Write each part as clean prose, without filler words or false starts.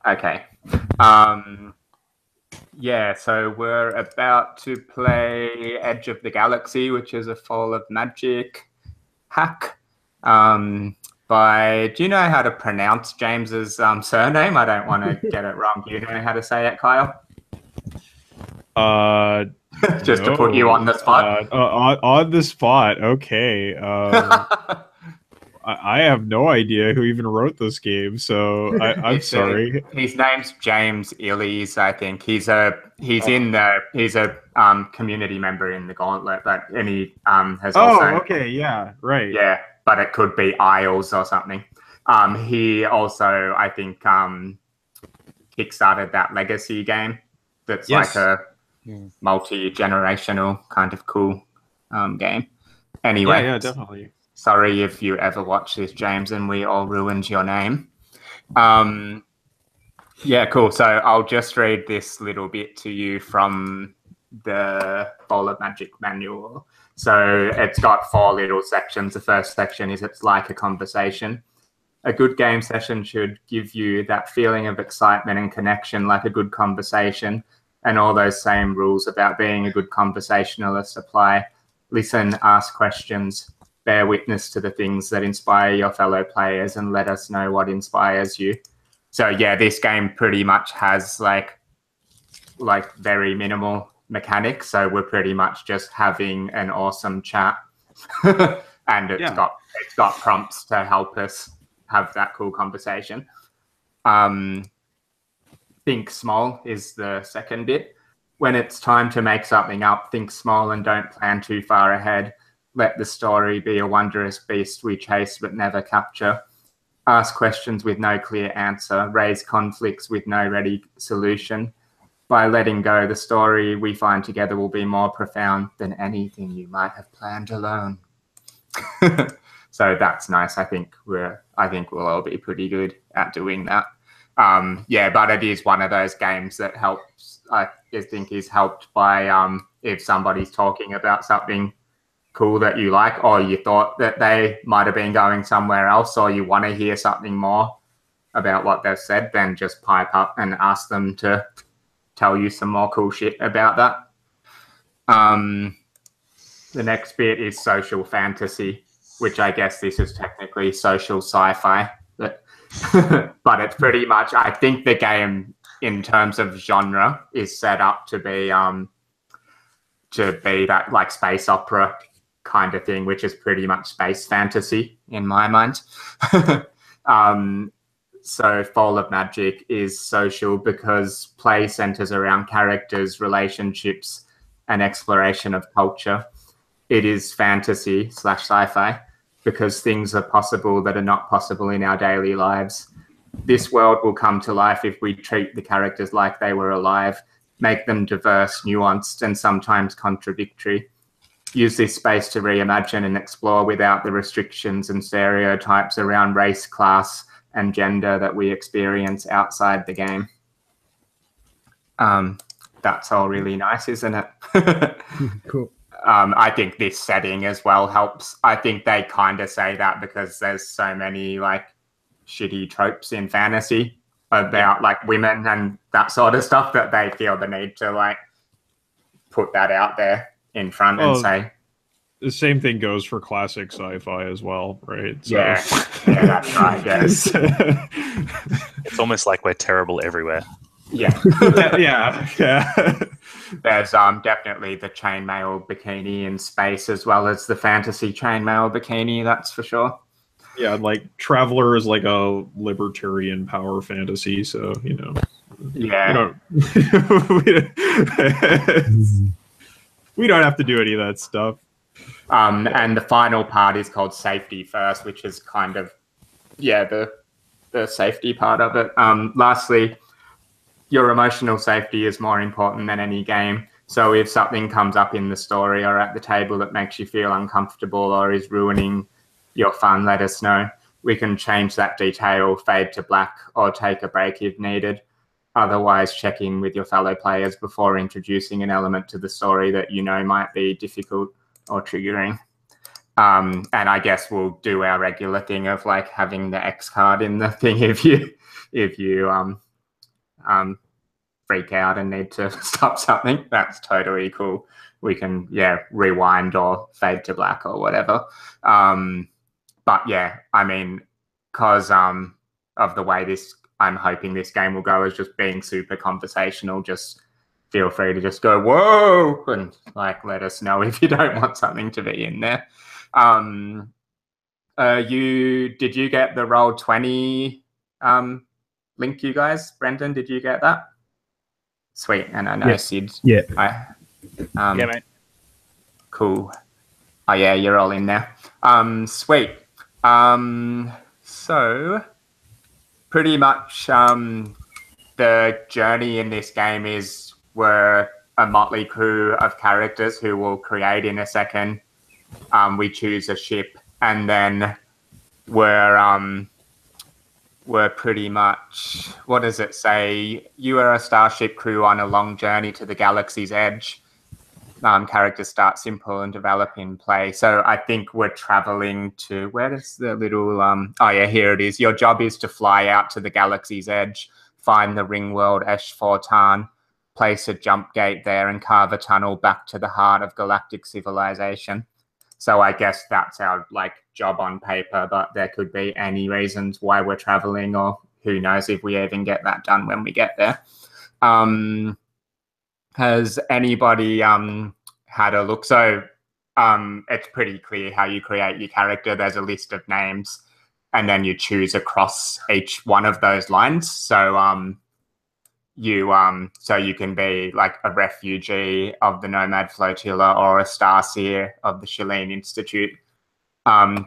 Okay. Um, yeah, so we're about to play Edge of the Galaxy, which is a Fall of Magic hack. Do you know how to pronounce James's surname? I don't want to get it wrong. Do you know how to say it, Kyle? Uh, Just to put you on no. the spot. On the spot. Okay. I have no idea who even wrote this game, so I'm It's a sorry. his name's James Illies, I think. He's a community member in the Gauntlet, but and he has Oh, also okay, yeah, right. yeah, but it could be Isles or something. He also I think kickstarted that Legacy game that's like Yes. a multi-generational kind of cool game. Yeah, Anyway, yeah, definitely. sorry if you ever watch this, James, and we all ruined your name. Um, yeah, cool. So I'll just read this little bit to you from the Bowl of Magic manual. So it's got 4 little sections. The first section is it's like a conversation. A good game session should give you that feeling of excitement and connection like a good conversation. And all those same rules about being a good conversationalist apply. Listen, ask questions, bear witness to the things that inspire your fellow players, and let us know what inspires you. So yeah, this game pretty much has like very minimal mechanics. So we're pretty much just having an awesome chat, and Yeah. it's got prompts to help us have that cool conversation. Um, think small is the second bit. When it's time to make something up, think small and don't plan too far ahead. Let the story be a wondrous beast we chase but never capture. Ask questions with no clear answer. Raise conflicts with no ready solution. By letting go, the story we find together will be more profound than anything you might have planned alone. So that's nice. I think we'll all be pretty good at doing that. Yeah, but it is one of those games that helps. I think is helped by if somebody's talking about something cool that you like, or you thought that they might have been going somewhere else, or you want to hear something more about what they've said, then just pipe up and ask them to tell you some more cool shit about that. The next bit is social fantasy, which I guess this is technically social sci-fi, but but it's pretty much. I think the game, in terms of genre, is set up to be that like space opera kind of thing, which is pretty much space fantasy in my mind. um, so Fall of Magic is social because play centers around characters, relationships, and exploration of culture. It is fantasy / sci-fi because things are possible that are not possible in our daily lives. This world will come to life if we treat the characters like they were alive, make them diverse, nuanced, and sometimes contradictory. Use this space to reimagine and explore without the restrictions and stereotypes around race, class, and gender that we experience outside the game. That's all really nice, isn't it? Cool. I think this setting as well helps. I think they kind of say that because there's so many like shitty tropes in fantasy about like women and that sort of stuff that they feel the need to like put that out there in front and Well, say, the same thing goes for classic sci-fi as well, right? So yeah, yeah, that's right. Yes, It's almost like we're terrible everywhere. yeah, yeah, yeah. There's definitely the chainmail bikini in space as well as the fantasy chainmail bikini. That's for sure. Yeah, like Traveler is like a libertarian power fantasy, so Yeah, we don't have to do any of that stuff. and the final part is called safety first, which is kind of the safety part of it. Lastly, your emotional safety is more important than any game. So if something comes up in the story or at the table that makes you feel uncomfortable or is ruining your fun, let us know. We can change that detail, fade to black, or take a break if needed. Otherwise, check in with your fellow players before introducing an element to the story that you know might be difficult or triggering. And I guess we'll do our regular thing of like having the X card in the thing if you freak out and need to stop something, that's totally cool. We can, rewind or fade to black or whatever. But yeah, I mean, because of the way I'm hoping this game will go is just being super conversational. Just feel free to just go, whoa, and like let us know if you don't want something to be in there. Did you get the Roll20 link, you guys? Brendan, did you get that? Sweet. And I know Yeah. Sid. Yeah. Yeah, mate. Cool. Oh yeah, you're all in there. Sweet. So pretty much the journey in this game is we're a motley crew of characters who we'll create in a second. We choose a ship, and then we're pretty much, what does it say? You are a starship crew on a long journey to the galaxy's edge. Characters start simple and develop in play. So I think we're traveling to, where does the little, here it is. Your job is to fly out to the galaxy's edge, find the ring world Esh-Fortan, place a jump gate there and carve a tunnel back to the heart of galactic civilization. So I guess that's our job on paper, but there could be any reasons why we're traveling, or who knows if we even get that done when we get there. Has anybody had a look? So it's pretty clear how you create your character. There's a list of names, and then you choose across each one of those lines. So you can be like a refugee of the Nomad Flotilla or a Starseer of the Shalene Institute.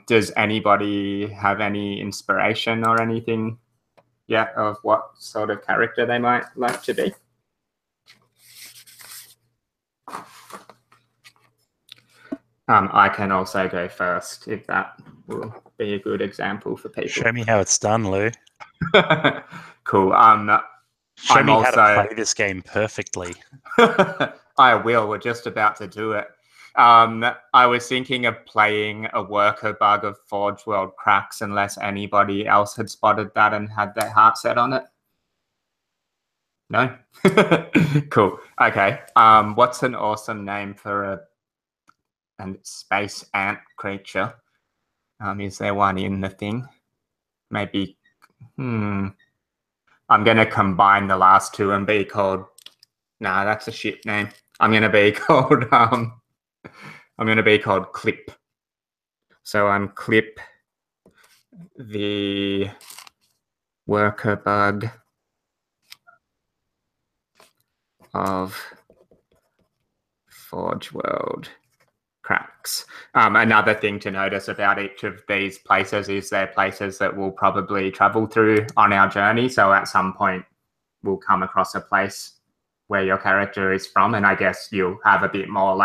Does anybody have any inspiration or anything yet of what sort of character they might like to be? I can also go first if that will be a good example for people. Show me how it's done, Lou. Cool. Show me how to play this game perfectly. I will. We're just about to do it. I was thinking of playing a worker bug of Forge World Cracks unless anybody else had spotted that and had their heart set on it. No? Cool. Okay. What's an awesome name for a space ant creature? Is there one in the thing? Maybe. I'm going to combine the last two and be called. Nah, that's a shit name. I'm going to be called. I'm going to be called Clip. So I'm Clip, the worker bug of Forge World Cracks. Another thing to notice about each of these places is they're places that we'll probably travel through on our journey. So at some point, we'll come across a place where your character is from, and I guess you'll have a bit more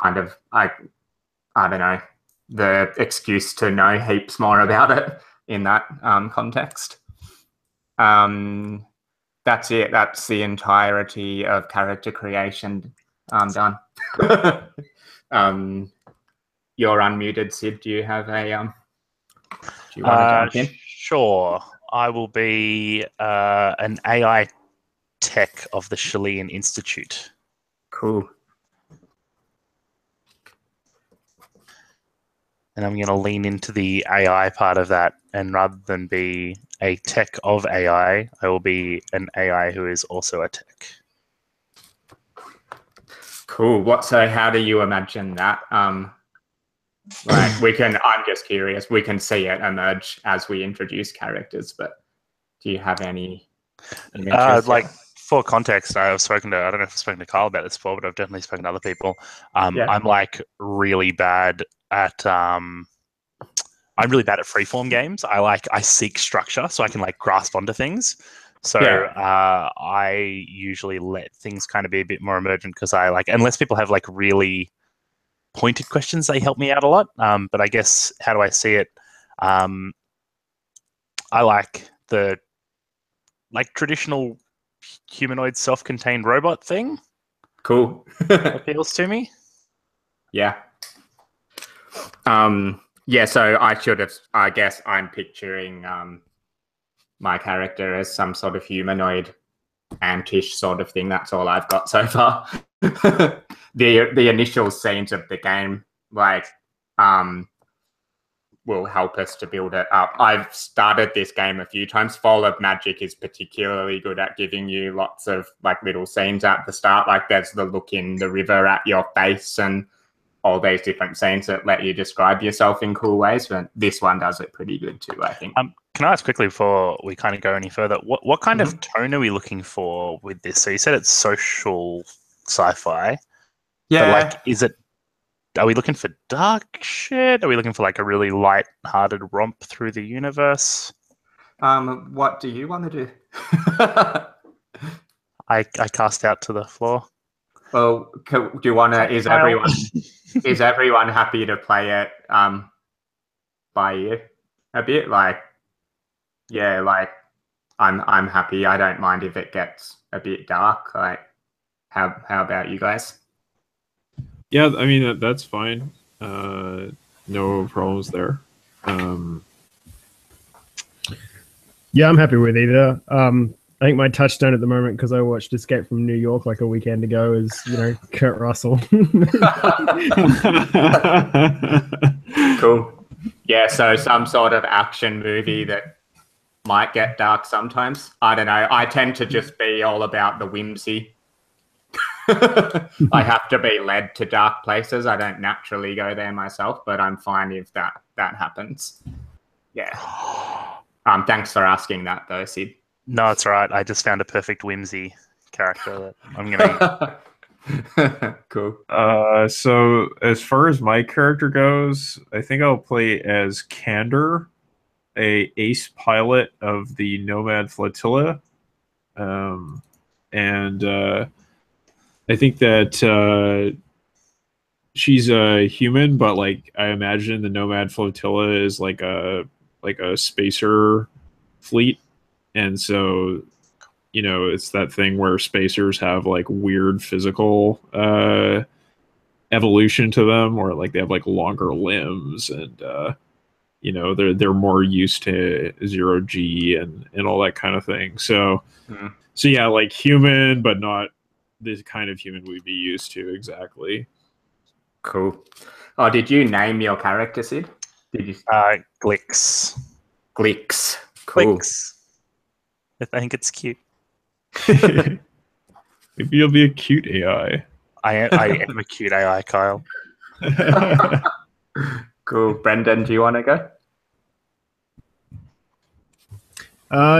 I don't know, the excuse to know heaps more about it in that context. That's it. That's the entirety of character creation done. You're unmuted, Sid. Do you have a do you want to jump in? Sure. I will be an AI tech of the Shalene Institute. Cool. And I'm going to lean into the AI part of that, and rather than be a tech of AI, I will be an AI who is also a tech. Cool. So how do you imagine that? I'm just curious. We can see it emerge as we introduce characters, but do you have any for context, I don't know if I've spoken to Carl about this before, but I've definitely spoken to other people. I'm really bad at freeform games. I seek structure so I can grasp onto things. So I usually let things kind of be a bit more emergent because unless people have really pointed questions, they help me out a lot. But I guess, how do I see it? I like the traditional humanoid self-contained robot thing. Cool. Appeals to me. Yeah. So I guess I'm picturing my character as some sort of humanoid antish sort of thing. That's all I've got so far. The initial scenes of the game, like, will help us to build it up. I've started this game a few times. Fall of Magic is particularly good at giving you lots of like little scenes at the start. Like there's the look in the river at your face and all these different scenes that let you describe yourself in cool ways. But this one does it pretty good too, I think. Can I ask quickly before we kind of go any further, what kind of tone are we looking for with this? So you said it's social sci-fi. Yeah. But like, are we looking for dark shit? Are we looking for like a really light-hearted romp through the universe? What do you want to do? I cast out to the floor. Well, do you want to? Is everyone happy to play it by ear a bit? Like, yeah, like I'm happy. I don't mind if it gets a bit dark. Like, how about you guys? Yeah, I mean that's fine. No problems there. Yeah, I'm happy with either. I think my touchstone at the moment, because I watched Escape from New York like a weekend ago, is Kurt Russell. Cool. Yeah, so some sort of action movie that might get dark sometimes. I don't know. I tend to just be all about the whimsy. I have to be led to dark places. I don't naturally go there myself, but I'm fine if that happens. Yeah. Thanks for asking that though, Sid. No, it's all right. I just found a perfect whimsy character that I'm gonna Cool. So as far as my character goes, I think I'll play as Candor, a ace pilot of the Nomad Flotilla. I think that she's a human, but like I imagine the Nomad Flotilla is like a spacer fleet, and so it's that thing where spacers have like weird physical evolution to them, or like they have like longer limbs, and they're more used to 0G and all that kind of thing. So yeah, like human, but not this kind of human we'd be used to exactly. Cool. Oh, did you name your character, Sid? Did you? Glix. Glix. Cool. Glix. I think it's cute. Maybe you'll be a cute AI. I am a cute AI, Kyle. Cool. Brendan, do you want to go?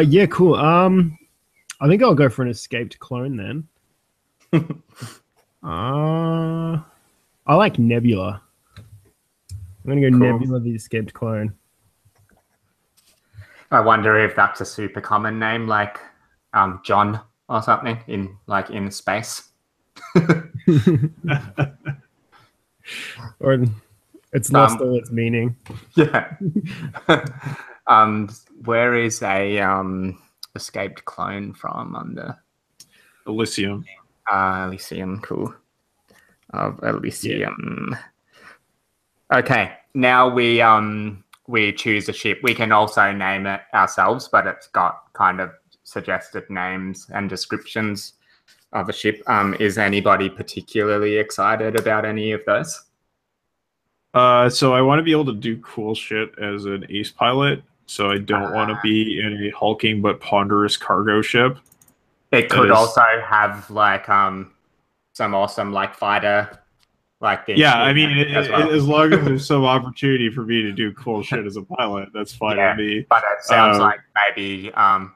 Yeah, cool. I think I'll go for an escaped clone then. I like Nebula. I'm gonna go Nebula, the escaped clone. I wonder if that's a super common name, like John or something in space. Or it's lost all its meaning. Yeah. Where is a escaped clone from? Under Elysium. Elysium, cool. Of Elysium. Yeah. Okay, now we choose a ship. We can also name it ourselves, but it's got kind of suggested names and descriptions of a ship. Is anybody particularly excited about any of those? So I want to be able to do cool shit as an ace pilot. So I don't want to be in a hulking but ponderous cargo ship. It could also have like some awesome like fighter like things. Yeah, I mean, as long as there's some opportunity for me to do cool shit as a pilot, that's fine with me. But it sounds like maybe I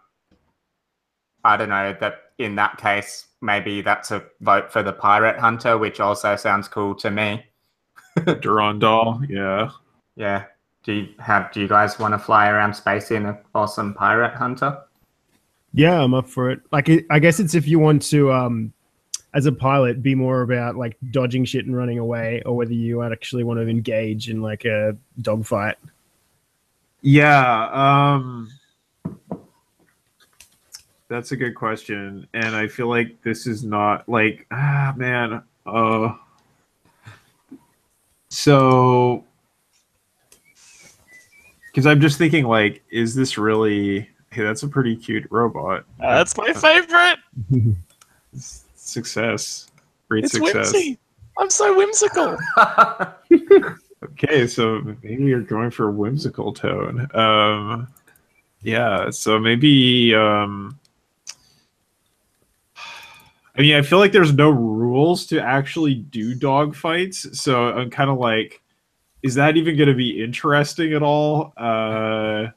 don't know, that in that case maybe that's a vote for the Pirate Hunter, which also sounds cool to me. Durandal, yeah. Yeah. Do you guys want to fly around space in an awesome Pirate Hunter? Yeah, I'm up for it. Like, I guess it's if you want to, as a pilot, be more about like dodging shit and running away, or whether you actually want to engage in like a dogfight. Yeah, that's a good question, and I feel like this is not like so. Because I'm just thinking, like, is this really Hey, that's a pretty cute robot. That's my favorite. Success. Great It's success. whimsy. I'm so whimsical. Okay, so maybe you're going for a whimsical tone. Yeah, so maybe I mean, I feel like there's no rules to actually do dog fights, so I'm kind of like, is that even going to be interesting at all? I'm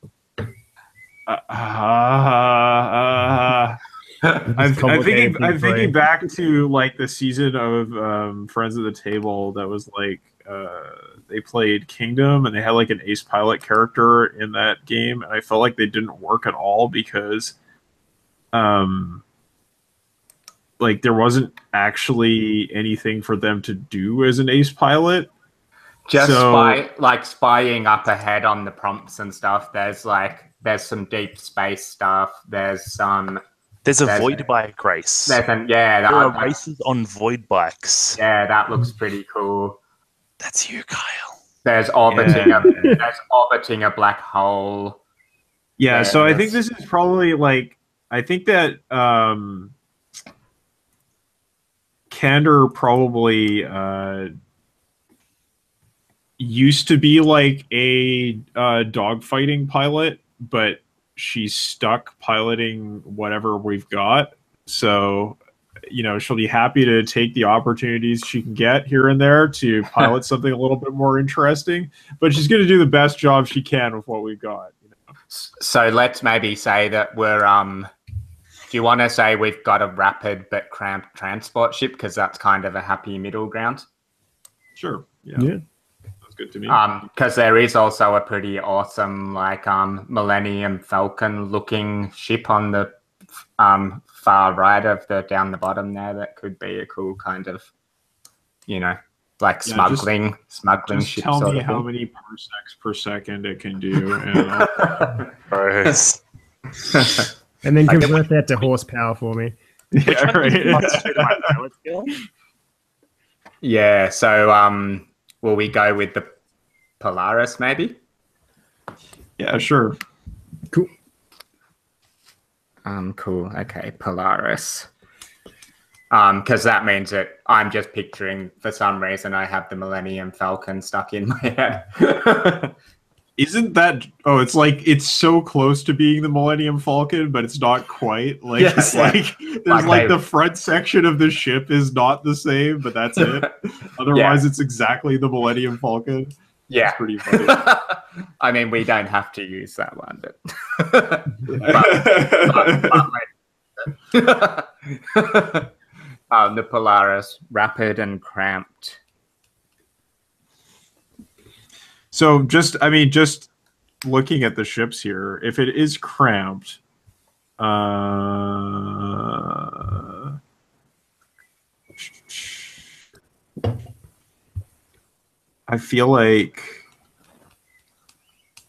thinking back to like the season of Friends at the Table that was like they played Kingdom and they had like an ace pilot character in that game, and I felt like they didn't work at all because like there wasn't actually anything for them to do as an ace pilot. Just spying up ahead on the prompts and stuff. There's some deep space stuff. There's a void bike race. There are races on void bikes. Yeah, that looks pretty cool. That's you, Kyle. There's orbiting a black hole. Yeah, so I think this is probably like, I think that Candor probably used to be like a dogfighting pilot, but she's stuck piloting whatever we've got. So, you know, she'll be happy to take the opportunities she can get here and there to pilot something a little bit more interesting, but she's going to do the best job she can with what we've got. You know? So let's maybe say that we're do you want to say we've got a rapid but cramped transport ship, because that's kind of a happy middle ground? Sure. Yeah. Sounds good to me. Because there is also a pretty awesome Millennium Falcon looking ship on the far right of down the bottom there that could be a cool kind of, you know, like smuggling just ship. Tell me how many parsecs per second it can do. And then convert that to horsepower for me. Yeah, right. Yeah, so will we go with the Polaris maybe? Yeah, sure. Cool. Cool. Okay, Polaris. Because that means that I'm just picturing, for some reason, I have the Millennium Falcon stuck in my head. Isn't that? Oh, it's like it's so close to being the Millennium Falcon, but it's not quite. Like it's like there's like the front section of the ship is not the same, but that's it. Otherwise, it's exactly the Millennium Falcon. Yeah, it's pretty funny. I mean, we don't have to use that one, but the Polaris, rapid and cramped. So just looking at the ships here, if it is cramped, I feel like,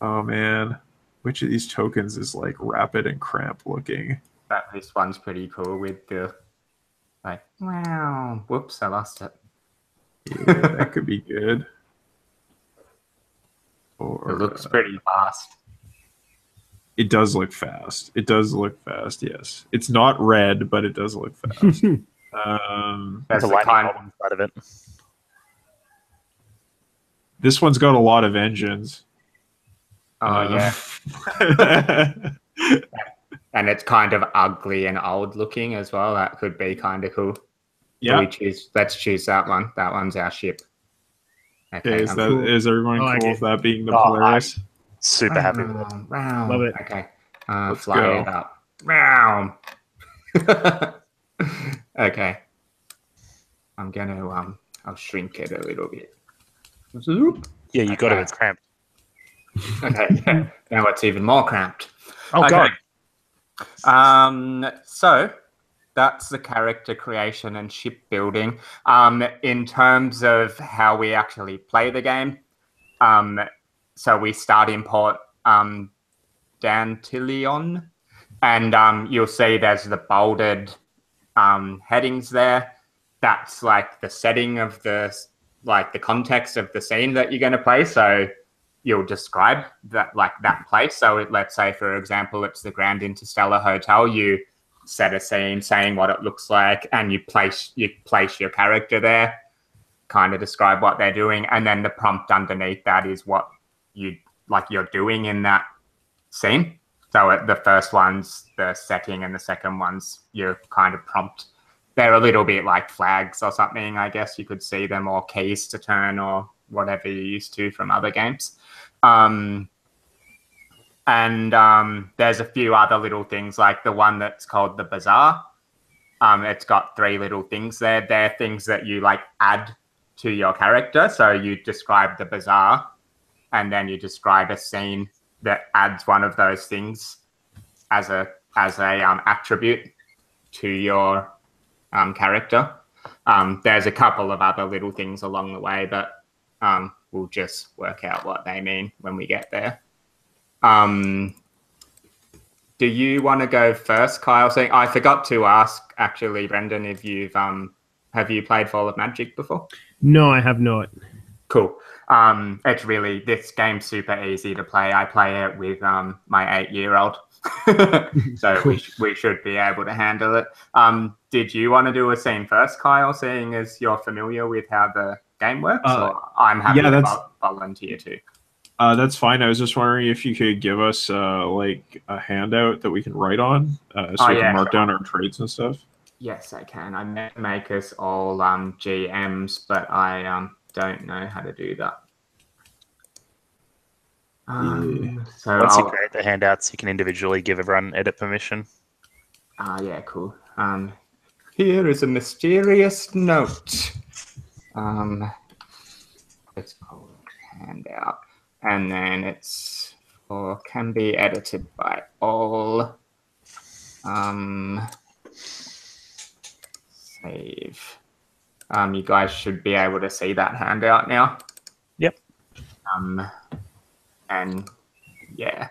oh man, which of these tokens is like rapid and cramped looking? This one's pretty cool with the wow. Whoops, I lost it. Yeah, that could be good. Or, it looks pretty fast. It does look fast. It does look fast, yes. It's not red, but it does look fast. There's a lightning bolt inside of it. This one's got a lot of engines. Oh, yeah. And it's kind of ugly and old looking as well. That could be kind of cool. Yeah. Let's choose that one. That one's our ship. Okay, is everyone cool with that being the Polaris? Super happy with it. Love it. Okay. Let's fly go. it up. Okay. I'm gonna I'll shrink it a little bit. Yeah, you got it. It's cramped. Okay. Yeah. Now it's even more cramped. Oh god. So that's the character creation and ship building. In terms of how we actually play the game, so we start import Dantilion, and you'll see there's the bolded headings there. That's like the setting of the context of the scene that you're going to play. So you'll describe that place. So let's say, for example, it's the Grand Interstellar Hotel. You set a scene saying what it looks like, and you place your character there, kind of describe what they're doing, and then the prompt underneath that is what you're doing in that scene. So the first one's the setting, and the second one's your kind of prompt. They're a little bit like flags or something, I guess you could see them, or keys to turn, or whatever you're used to from other games. There's a few other little things, like the one that's called the Bazaar. It's got 3 little things there. They're things that you add to your character. So you describe the Bazaar, and then you describe a scene that adds one of those things as a attribute to your character. There's a couple of other little things along the way, but we'll just work out what they mean when we get there. Do you want to go first, Kyle? So I forgot to ask, actually, Brendan, if have you played Fall of Magic before? No, I have not. Cool. This game's super easy to play. I play it with my 8-year-old. So Cool. we should be able to handle it. Did you want to do a scene first, Kyle, seeing as you're familiar with how the game works? Or I'm happy to volunteer too. That's fine. I was just wondering if you could give us a handout that we can write on, so we can mark down our traits and stuff. Yes, I can. I meant to make us all GMs, but I don't know how to do that. So once you create the handouts, you can individually give everyone edit permission. Yeah, cool. Here is a mysterious note. It's called handout, and then it's can be edited by all. Save. You guys should be able to see that handout now. Yep. And yeah.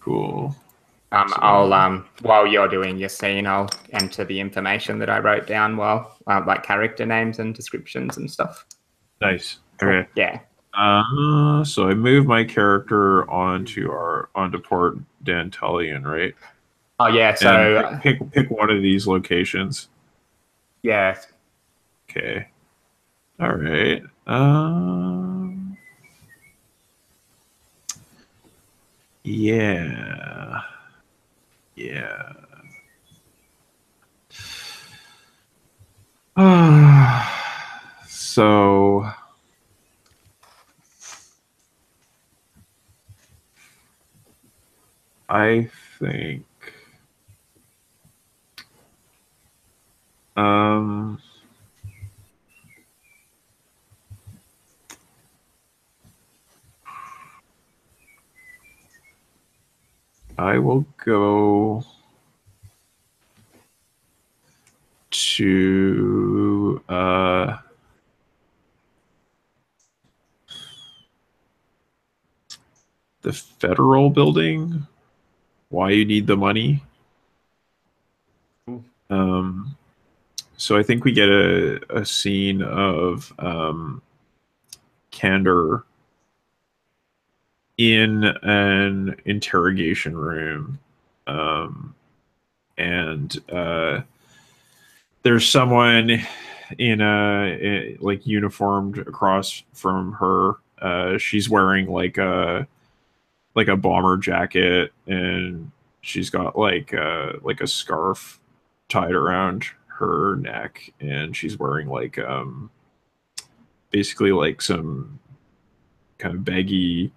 Cool. I'll while you're doing your scene, I'll enter the information that I wrote down while like character names and descriptions and stuff. Nice. Okay. Yeah. So I move my character onto Port Dantalian, right? Oh yeah. So and pick one of these locations. Yeah. Okay. All right. Yeah. Yeah. So I think I will go to the Federal Building. Why you need the money? So I think we get a scene of Candor in an interrogation room, and there's someone in a uniformed across from her. She's wearing like a bomber jacket, and she's got like a scarf tied around her neck, and she's wearing basically like some kind of baggy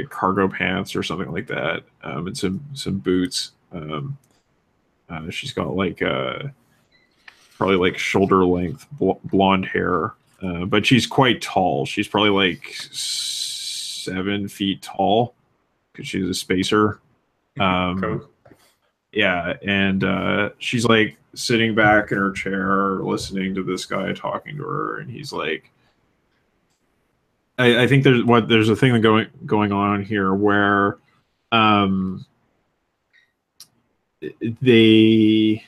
cargo pants or something like that, and some boots. She's got probably like shoulder length blonde hair, but she's quite tall. She's probably like 7 feet tall because she's a spacer. Cool. Yeah, and she's like sitting back in her chair listening to this guy talking to her, and he's like, I think there's a thing going on here where they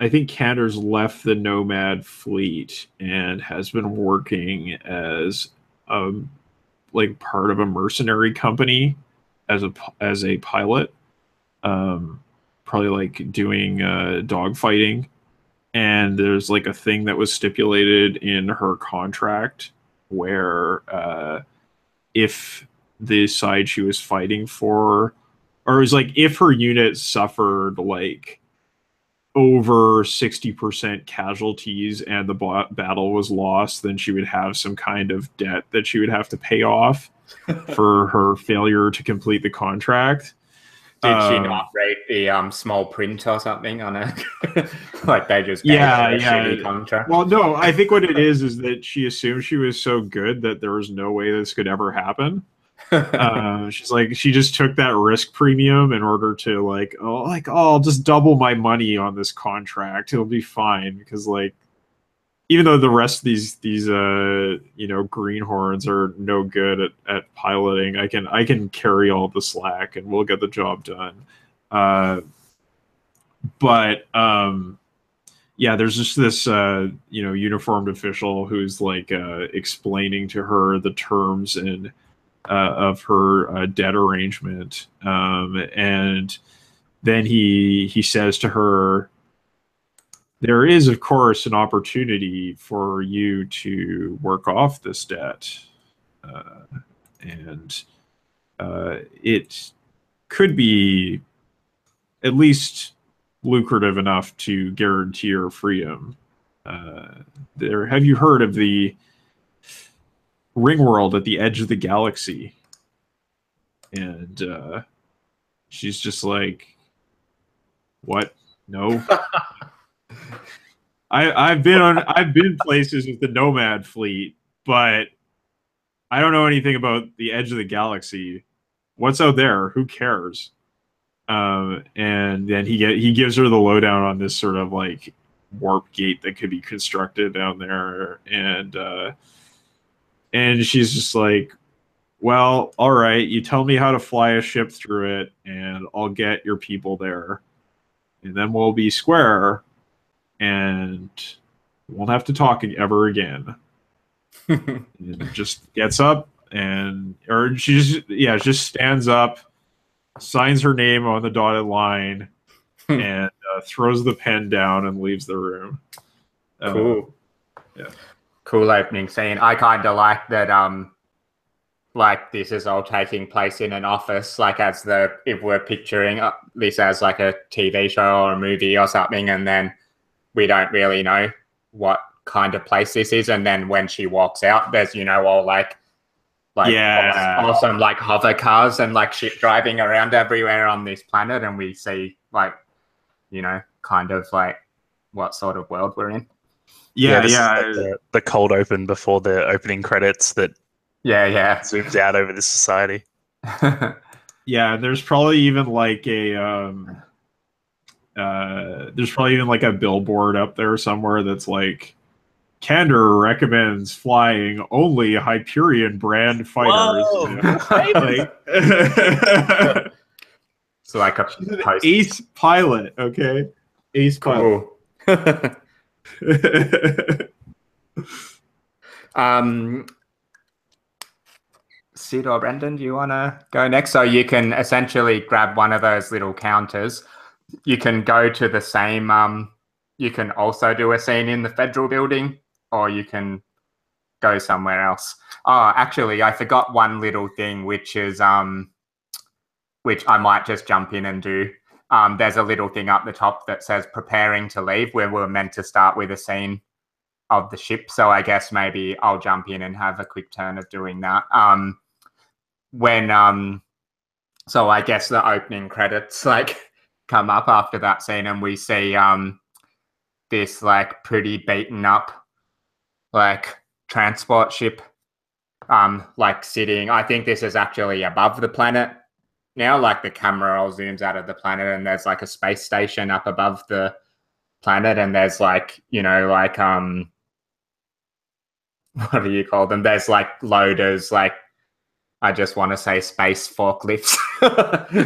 I think Kander's left the Nomad fleet and has been working as like part of a mercenary company as a pilot, probably like doing dogfighting. And there's like a thing that was stipulated in her contract where if the side she was fighting for, or it was like if her unit suffered like over 60% casualties and the battle was lost, then she would have some kind of debt that she would have to pay off for her failure to complete the contract. Did she not rate the small print or something on it? Like they just gave her a shitty contract? Well, no, I think what it is that she assumed she was so good that there was no way this could ever happen. She's like, she just took that risk premium in order to like, I'll just double my money on this contract. It'll be fine because like, even though the rest of these greenhorns are no good at piloting, I can carry all the slack and we'll get the job done. But there's just this uniformed official who's like explaining to her the terms and of her debt arrangement, and then he says to her, there is, of course, an opportunity for you to work off this debt. And it could be at least lucrative enough to guarantee your freedom. Have you heard of the Ringworld at the edge of the galaxy? And she's just like, what? No. I've been places with the Nomad fleet, but I don't know anything about the edge of the galaxy. What's out there? Who cares? And then he gives her the lowdown on this sort of like warp gate that could be constructed down there, and she's just like, well, all right, you tell me how to fly a ship through it, and I'll get your people there, and then we'll be square. And won't have to talk ever again. And just gets up she just stands up, signs her name on the dotted line, and throws the pen down and leaves the room. Cool. Yeah. Cool opening scene. I kind of like that. Like this is all taking place in an office, like if we're picturing this as like a TV show or a movie or something, and then we don't really know what kind of place this is. And then when she walks out, there's, all like awesome like hover cars and like shit driving around everywhere on this planet. And we see like, kind of like what sort of world we're in. Yeah. Like the cold open before the opening credits that zooms out over this society. Yeah, there's probably even like a billboard up there somewhere that's like, Kander recommends flying only Hyperion brand fighters. So like she's an ace pilot, okay? Ace pilot. Sid or Brendan, do you want to go next? So you can essentially grab one of those little counters. You can go to the same, you can also do a scene in the Federal building, or you can go somewhere else. Oh, actually, I forgot one little thing, which is, which I might just jump in and do. There's a little thing up the top that says preparing to leave, where we're meant to start with a scene of the ship. So I guess maybe I'll jump in and have a quick turn of doing that. So I guess the opening credits like come up after that scene, and we see this like pretty beaten up like transport ship like sitting. I think this is actually above the planet now, like the camera all zooms out of the planet and there's like a space station up above the planet, and there's like, like what do you call them? There's like loaders, like I just want to say space forklifts.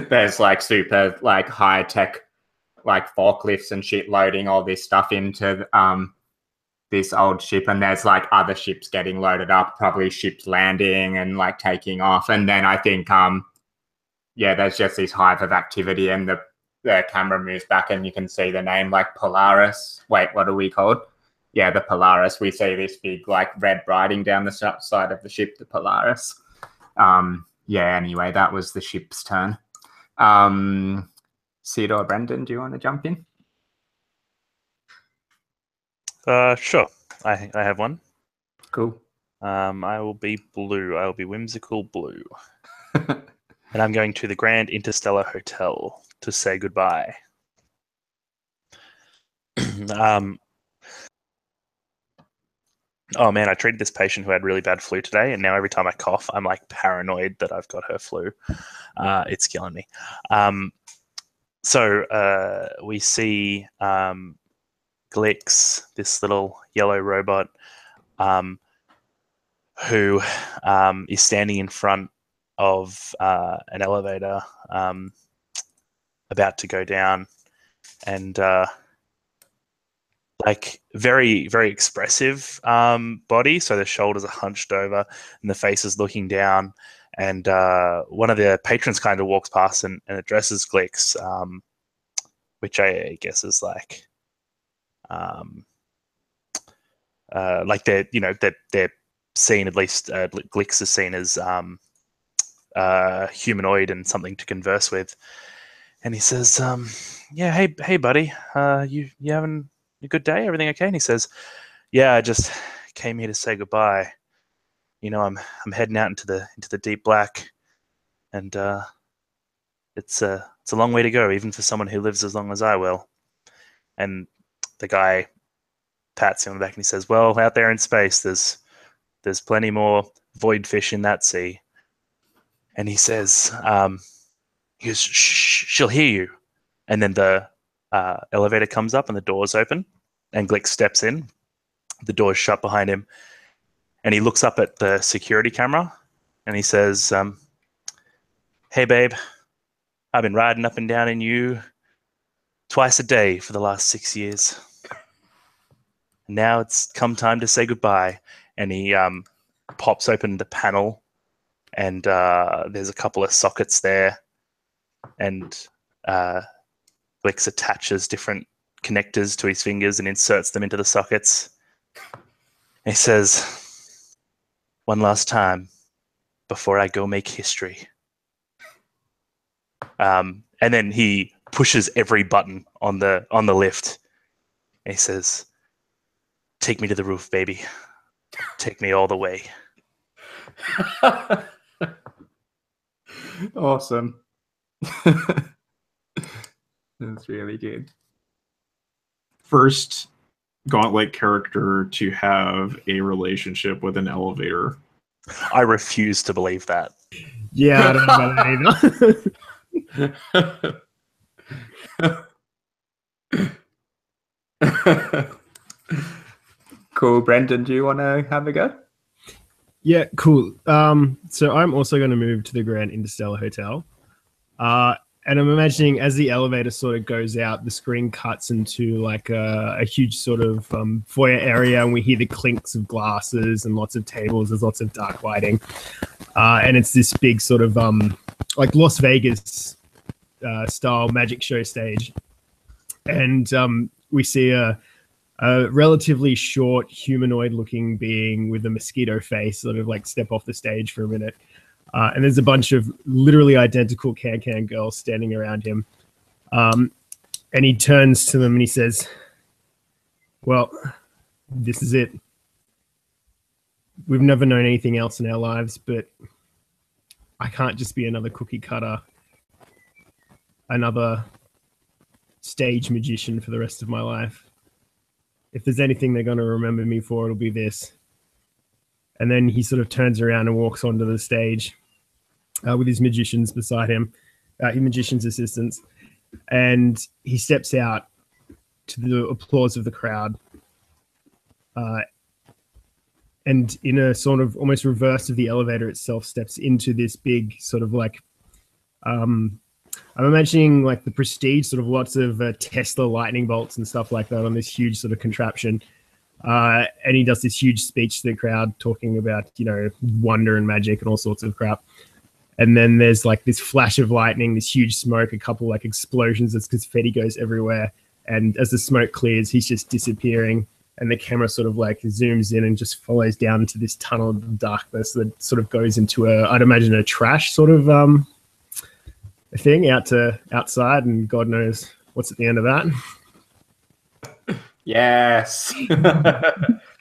There's like super like high tech like forklifts and shit loading all this stuff into this old ship, and there's like other ships getting loaded up, probably ships landing and like taking off, and then I think there's just this hive of activity, and the camera moves back and you can see the name like Polaris. Wait, what are we called? Yeah, the Polaris. We see this big like red writing down the side of the ship, the Polaris. Anyway, that was the ship's turn. Sid or Brendan, do you want to jump in? Sure. I have one. Cool. I will be blue. I will be whimsical blue. And I'm going to the Grand Interstellar Hotel to say goodbye. Oh man, I treated this patient who had really bad flu today, and now every time I cough, I'm like paranoid that I've got her flu. It's killing me. So we see Glix, this little yellow robot, who is standing in front of an elevator about to go down, and like very, very expressive body. So the shoulders are hunched over and the face is looking down. And one of the patrons kind of walks past and addresses Glix, which I guess is like they're seen, at least Glix is seen as humanoid and something to converse with. And he says, hey buddy, you having a good day? Everything okay? And he says, yeah, I just came here to say goodbye. You know, I'm heading out into the deep black, and it's a long way to go, even for someone who lives as long as I will. And the guy pats him on the back and he says, well, out there in space, there's plenty more void fish in that sea. And he says, he goes, shh, she'll hear you. And then the elevator comes up and the doors open, and Glix steps in. The door's shut behind him, and he looks up at the security camera and he says, hey babe, I've been riding up and down in you twice a day for the last 6 years. Now it's come time to say goodbye. And he pops open the panel, and there's a couple of sockets there, and Glix attaches different connectors to his fingers and inserts them into the sockets. And he says, one last time before I go make history. And then he pushes every button on the lift. And he says, take me to the roof, baby. Take me all the way. Awesome. That's really good. First Gauntlet character to have a relationship with an elevator. I refuse to believe that. Yeah, I don't know about that either. Cool. Brendan, do you want to have a go? Yeah, cool. So I'm also going to move to the Grand Interstellar Hotel. And I'm imagining as the elevator sort of goes out, the screen cuts into like a huge sort of foyer area, and we hear the clinks of glasses and lots of tables. There's lots of dark lighting. And it's this big sort of like Las Vegas style magic show stage. And we see a relatively short humanoid looking being with a mosquito face sort of like step off the stage for a minute. And there's a bunch of literally identical Can-Can girls standing around him. And he turns to them and he says, well, this is it. We've never known anything else in our lives, but I can't just be another cookie cutter, another stage magician for the rest of my life. If there's anything they're going to remember me for, it'll be this. And then he sort of turns around and walks onto the stage with his magicians beside him, his magician's assistants. And he steps out to the applause of the crowd. And in a sort of almost reverse of the elevator itself, steps into this big sort of like I'm imagining like the Prestige, sort of lots of Tesla lightning bolts and stuff like that on this huge sort of contraption. And he does this huge speech to the crowd talking about, wonder and magic and all sorts of crap. And then there's like this flash of lightning, this huge smoke, a couple like explosions as confetti goes everywhere. And as the smoke clears, he's just disappearing. And the camera sort of like zooms in and just follows down into this tunnel of darkness that sort of goes into I'd imagine a trash sort of a thing outside. And God knows what's at the end of that. Yes.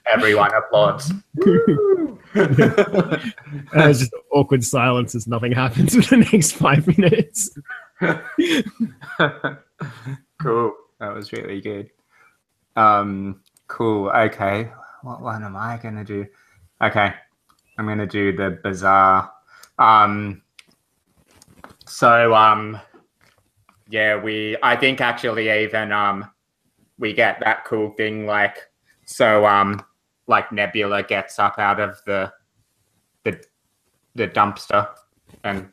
Everyone applauds. It's just awkward silence as nothing happens for the next 5 minutes. Cool. That was really good. Cool. Okay. What one am I going to do? Okay. I'm going to do the bizarre. I think actually even we get that cool thing like Nebula gets up out of the dumpster and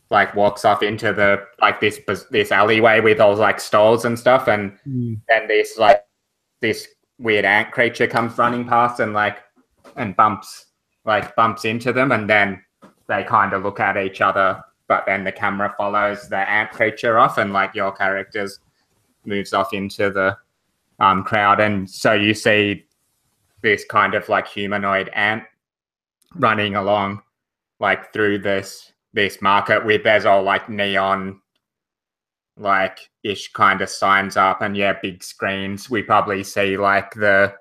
like walks off into the this alleyway with all like stalls and stuff, and this weird ant creature comes running past and bumps into them, and then they kind of look at each other, but then the camera follows the ant creature off, and like your characters moves off into the crowd, and so you see this kind of like humanoid ant running along like through this market with there's all like neon like ish kind of signs up, and big screens. We probably see like that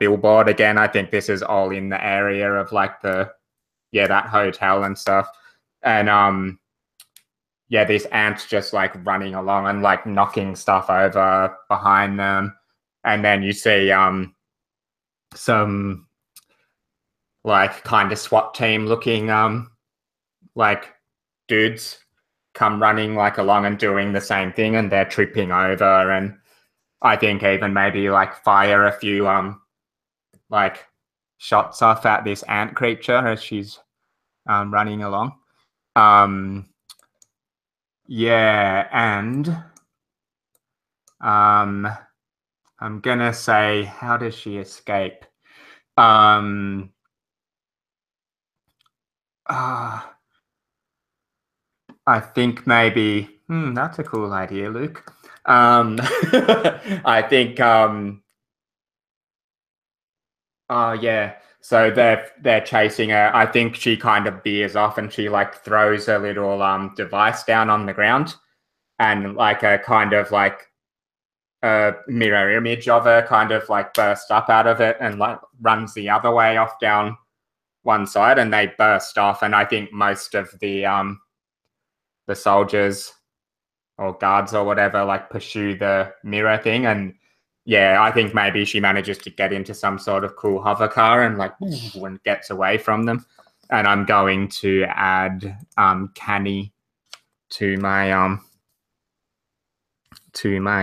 billboard again. I think this is all in the area of like that hotel and stuff, and this ant's just like running along and like knocking stuff over behind them. And then you see some like kind of SWAT team looking like dudes come running like along and doing the same thing, and they're tripping over, and I think even maybe like fire a few like shots off at this ant creature as she's running along. And I'm gonna say, how does she escape? I think maybe that's a cool idea, Luke. I think so they're chasing her. I think she kind of veers off and she like throws a little device down on the ground, and like a kind of like a mirror image of her kind of like bursts up out of it and like runs the other way off down one side, and they burst off. And I think most of the soldiers or guards or whatever like pursue the mirror thing, and I think maybe she manages to get into some sort of cool hover car and like and gets away from them. And I'm going to add Canny to my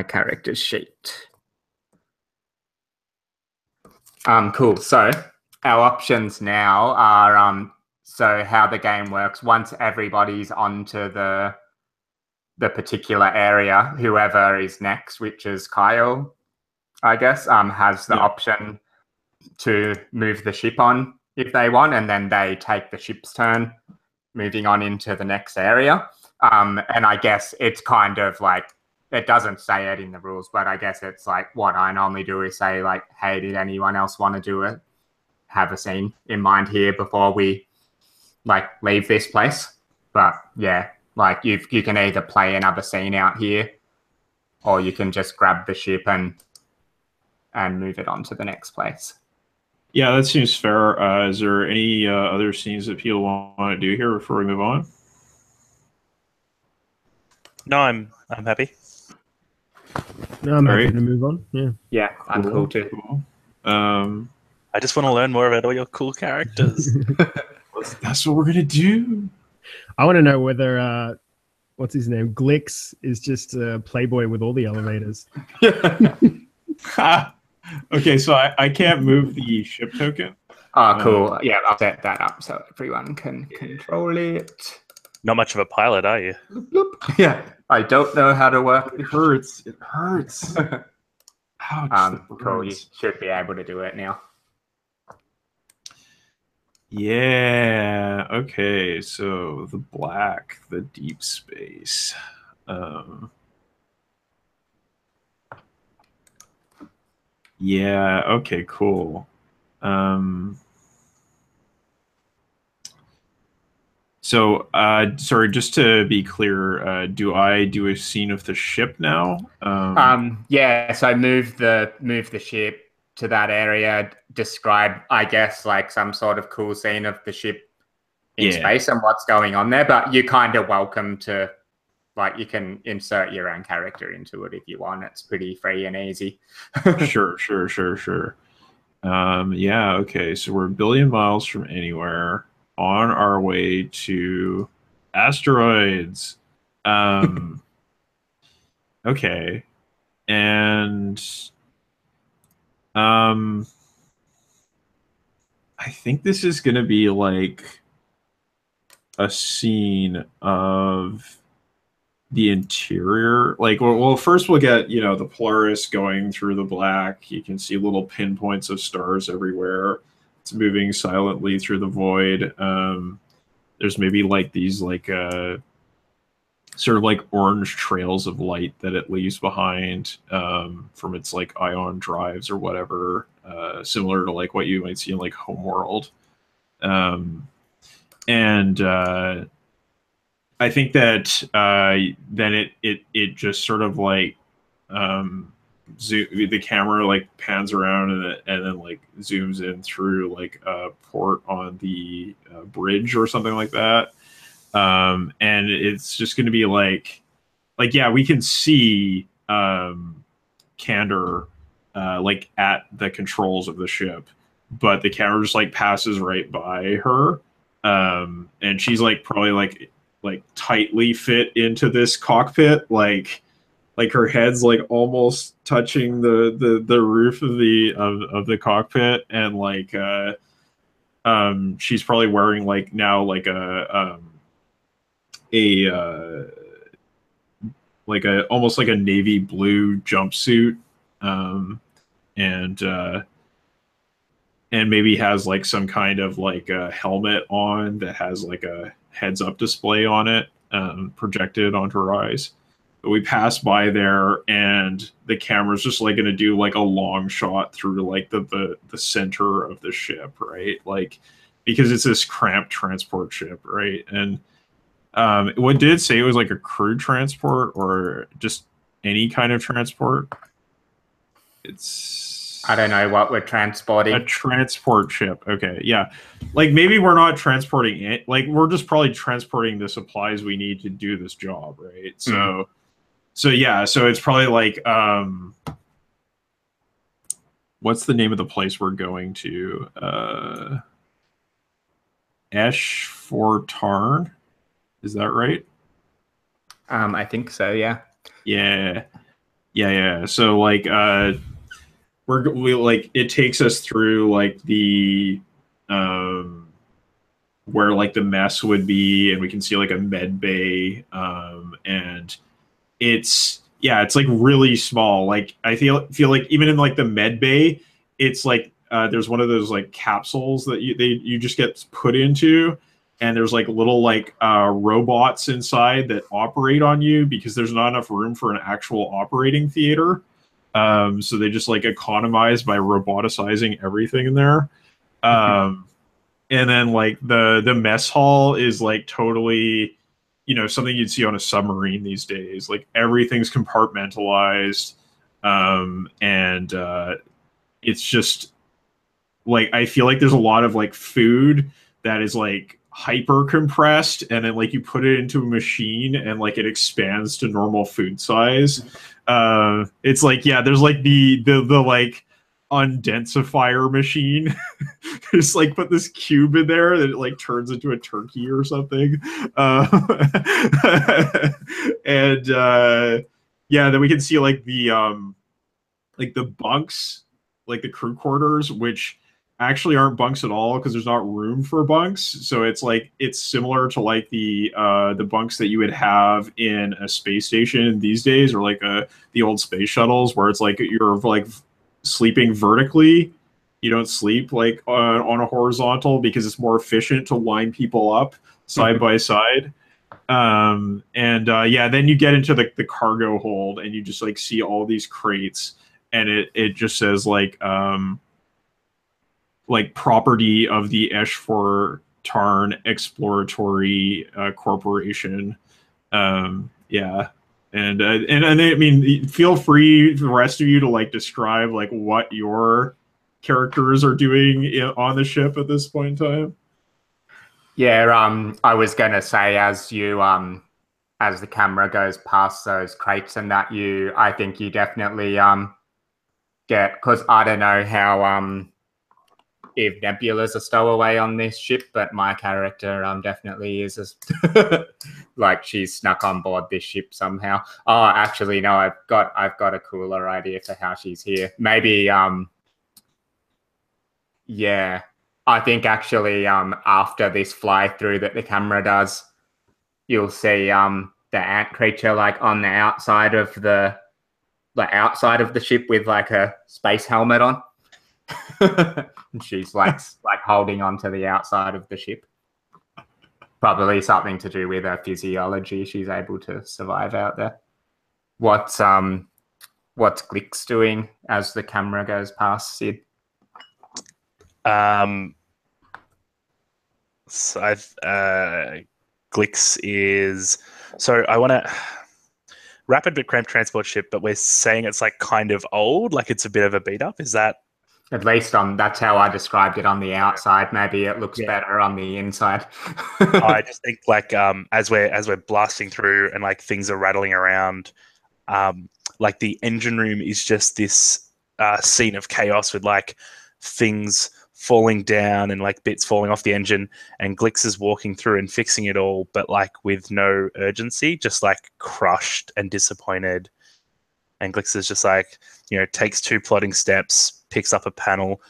character sheet. Cool. So our options now are so how the game works. Once everybody's onto the particular area, whoever is next, which is Kyle, I guess, has the option to move the ship on if they want, and then they take the ship's turn moving on into the next area. And I guess it's kind of like, it doesn't say it in the rules, but I guess it's like what I normally do is say like, hey, did anyone else want to do it? Have a scene in mind here before we like leave this place. But like you can either play another scene out here, or you can just grab the ship and move it on to the next place. Yeah, that seems fair. Is there any other scenes that people want to do here before we move on? No, I'm happy. No, I'm happy to move on. Yeah, I'm cool too. Cool. I just want to learn more about all your cool characters. That's what we're gonna do. I want to know whether what's his name, Glix, is just a playboy with all the elevators. Okay, so I can't move the ship token. Oh, cool. I'll set that up so everyone can control it. Not much of a pilot, are you? Yeah, I don't know how to work. It hurts. It hurts. Ouch, Cool. You should be able to do it now. Yeah. Okay. So the black, the deep space. Yeah. Okay. Cool. So, sorry, just to be clear, do I do a scene of the ship now? Yeah. So move the ship to that area. Describe, I guess, like some sort of cool scene of the ship in space and what's going on there. But you're kind of welcome to, like, you can insert your own character into it if you want. It's pretty free and easy. Sure. Yeah. Okay. So we're a billion miles from anywhere, on our way to asteroids. Okay. And I think this is going to be like a scene of the interior. Like, well, first we'll get, the Polaris going through the black. You can see little pinpoints of stars everywhere. It's moving silently through the void. There's maybe like these like sort of like orange trails of light that it leaves behind from its like ion drives or whatever, similar to like what you might see in like Homeworld. And I think that then it just sort of like the camera like pans around and then like zooms in through like a port on the bridge or something like that. And it's just going to be like yeah, we can see Candor like at the controls of the ship, but the camera just like passes right by her, and she's like probably like tightly fit into this cockpit, like her head's like almost touching the roof of the cockpit, and like she's probably wearing like now like a almost like a navy blue jumpsuit, and maybe has like some kind of like a helmet on that has like a heads up display on it, projected onto her eyes. But we pass by there, and the camera's just like going to do like a long shot through like the center of the ship, right? Like, because it's this cramped transport ship, right? And what did it say? It was like a crew transport or just any kind of transport? I don't know what we're transporting. A transport ship. Okay, yeah. Like maybe we're not transporting it. Like we're just probably transporting the supplies we need to do this job, right? So yeah. So it's probably like what's the name of the place we're going to? Esh-for-Tarn. Is that right? I think so. Yeah. Yeah. So like we like it takes us through like the where like the mess would be, and we can see like a med bay, and it's like really small. Like I feel like even in like the med bay, it's like there's one of those like capsules that you just get put into, and there's like little like robots inside that operate on you because there's not enough room for an actual operating theater. So they just like economize by roboticizing everything in there. And then like the mess hall is like totally, something you'd see on a submarine these days. Like everything's compartmentalized. And it's just like, I feel like there's a lot of like food that is like hyper compressed, and then like you put it into a machine and like it expands to normal food size. It's like, yeah, there's like the like undensifier machine. Just like put this cube in there that it like turns into a turkey or something. And yeah, then we can see like the bunks, like the crew quarters, which actually aren't bunks at all because there's not room for bunks. So it's like it's similar to like the bunks that you would have in a space station these days, or like the old space shuttles, where it's like you're like sleeping vertically. You don't sleep like on a horizontal because it's more efficient to line people up side by side. Yeah, then you get into the cargo hold and you just like see all these crates, and it just says like property of the Eshfor Tarn Exploratory Corporation. Yeah. And I mean, feel free, the rest of you, to like describe like what your characters are doing on the ship at this point in time. Yeah, I was gonna say, as you as the camera goes past those crates and that, I think you definitely get, because I don't know how if Nebula's a stowaway on this ship, but my character definitely is like she's snuck on board this ship somehow. Oh, actually no, I've got a cooler idea for how she's here. Maybe yeah. I think actually after this fly through that the camera does, you'll see the ant creature like on the outside of the ship with like a space helmet on. And she's like holding onto the outside of the ship. Probably something to do with her physiology. She's able to survive out there. What's Glix doing as the camera goes past, Sid? So Glix is, so I want to rapid but cramped transport ship, but we're saying it's like kind of old, like it's a bit of a beat up. Is that? At least that's how I described it on the outside. Maybe it looks better on the inside. I just think like as we're blasting through and like things are rattling around, like the engine room is just this scene of chaos with like things falling down and like bits falling off the engine, and Glix is walking through and fixing it all, but like with no urgency, just like crushed and disappointed. And Glix is just like, takes 2 plodding steps, picks up a panel,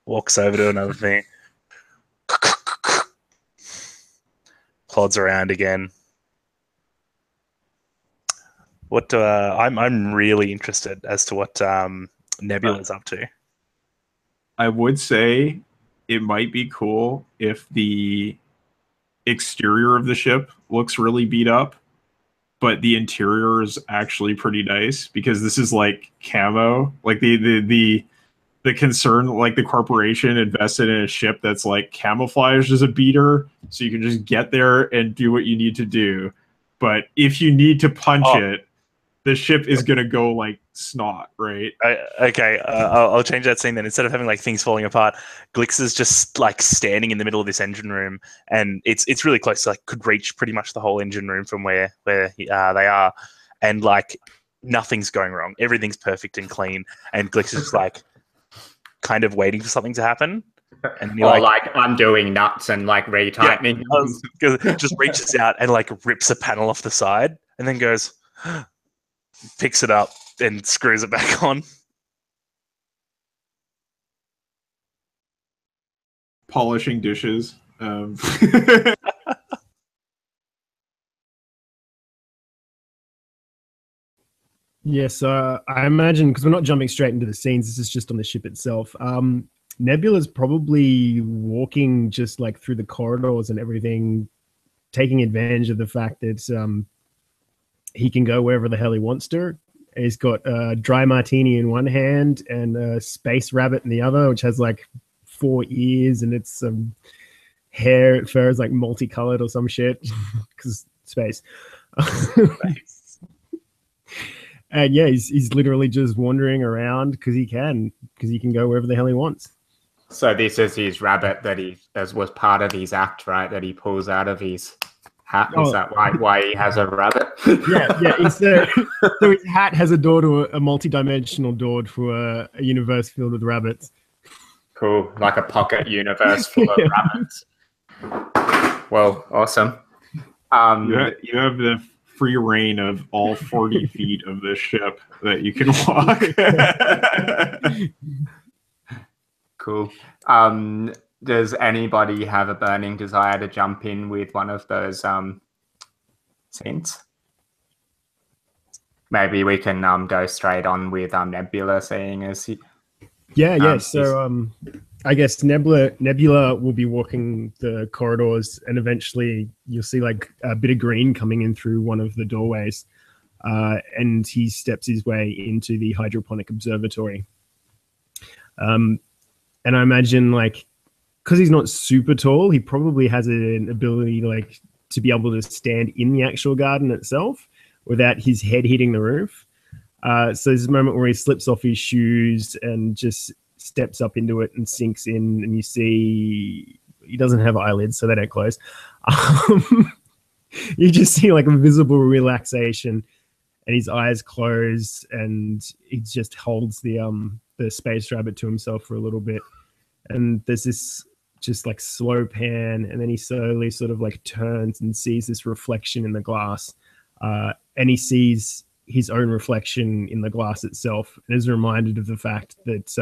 walks over to another thing, plods around again. I'm really interested as to what Nebula's up to. I would say it might be cool if the exterior of the ship looks really beat up, but the interior is actually pretty nice, because this is like camo. Like the concern, like the corporation invested in a ship that's like camouflaged as a beater, so you can just get there and do what you need to do. But if you need to punch it, the ship is gonna go like snot, right? Okay, I'll change that scene then. Instead of having like things falling apart, Glix is just like standing in the middle of this engine room, and it's really close. So, like, could reach pretty much the whole engine room from where they are, and like nothing's going wrong. Everything's perfect and clean, and Glix is just like kind of waiting for something to happen. And you're like undoing nuts and like retightening. Yeah, just reaches out and like rips a panel off the side, and then goes. Picks it up and screws it back on. Polishing dishes. Yes, I imagine, because we're not jumping straight into the scenes, this is just on the ship itself. Nebula's probably walking just like through the corridors and everything, taking advantage of the fact that he can go wherever the hell he wants to. He's got a dry martini in one hand and a space rabbit in the other, which has like 4 ears, and its fur is like multicolored or some shit, because space. And yeah, he's literally just wandering around because he can go wherever the hell he wants. So this is his rabbit that was part of his act, right? That he pulls out of his hat. Is that why he has a rabbit? yeah. So his hat has a door to a multi-dimensional door to a universe filled with rabbits. Cool, like a pocket universe full of rabbits. Well, awesome. You have the free reign of all 40 feet of this ship that you can walk. Cool. Does anybody have a burning desire to jump in with one of those scenes? Maybe we can go straight on with Nebula, seeing as he. Yeah. So I guess Nebula will be walking the corridors, and eventually you'll see like a bit of green coming in through one of the doorways, and he steps his way into the hydroponic observatory. And I imagine like, because he's not super tall, he probably has an ability like to be able to stand in the actual garden itself without his head hitting the roof. So there's a moment where he slips off his shoes and just steps up into it and sinks in, and you see he doesn't have eyelids, so they don't close. You just see like a visible relaxation, and his eyes close, and he just holds the space rabbit to himself for a little bit. And there's this just like slow pan, and then he slowly sort of like turns and sees this reflection in the glass, and he sees his own reflection in the glass itself, and is reminded of the fact that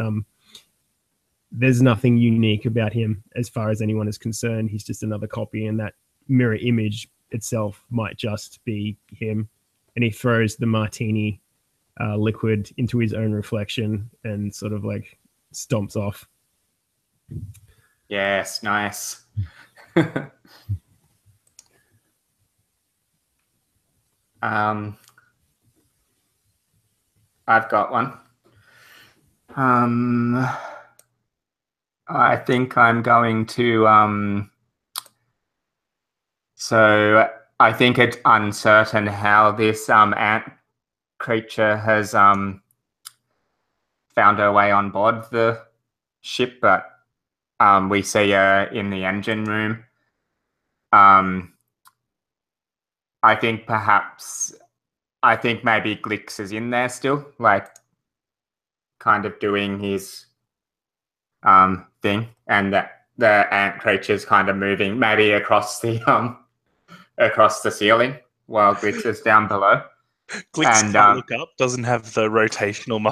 there's nothing unique about him as far as anyone is concerned. He's just another copy, and that mirror image itself might just be him. And he throws the martini liquid into his own reflection and sort of like stomps off. Yes, nice. I've got one. I think I'm going to so I think it's uncertain how this ant creature has found her way on board the ship, but we see her in the engine room. I think maybe Glix is in there still, like kind of doing his thing, and that the ant creature's kind of moving maybe across the ceiling while Glix is down below. Glix can't look up, doesn't have the rotational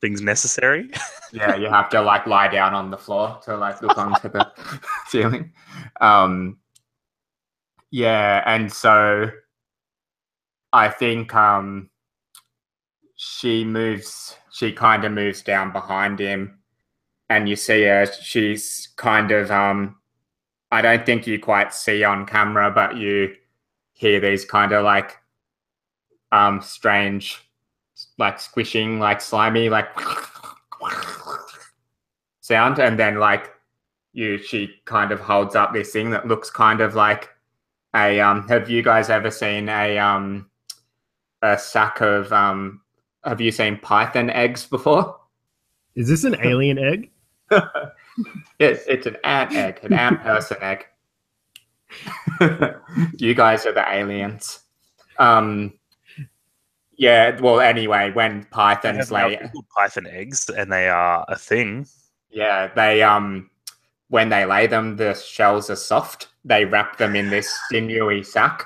things necessary. Yeah, you have to like lie down on the floor to like look onto the ceiling. Yeah, and so I think she kind of moves down behind him, and you see her, she's kind of I don't think you quite see on camera, but you hear these kind of like strange like squishing, like slimy, like sound, and then like she kind of holds up this thing that looks kind of like a have you guys ever seen a sack of have you seen python eggs before? Is this an alien egg? It's an ant egg, an ant person egg. You guys are the aliens. Yeah, well, anyway, when pythons lay python eggs, and they are a thing. Yeah, they when they lay them, the shells are soft. They wrap them in this sinewy sack,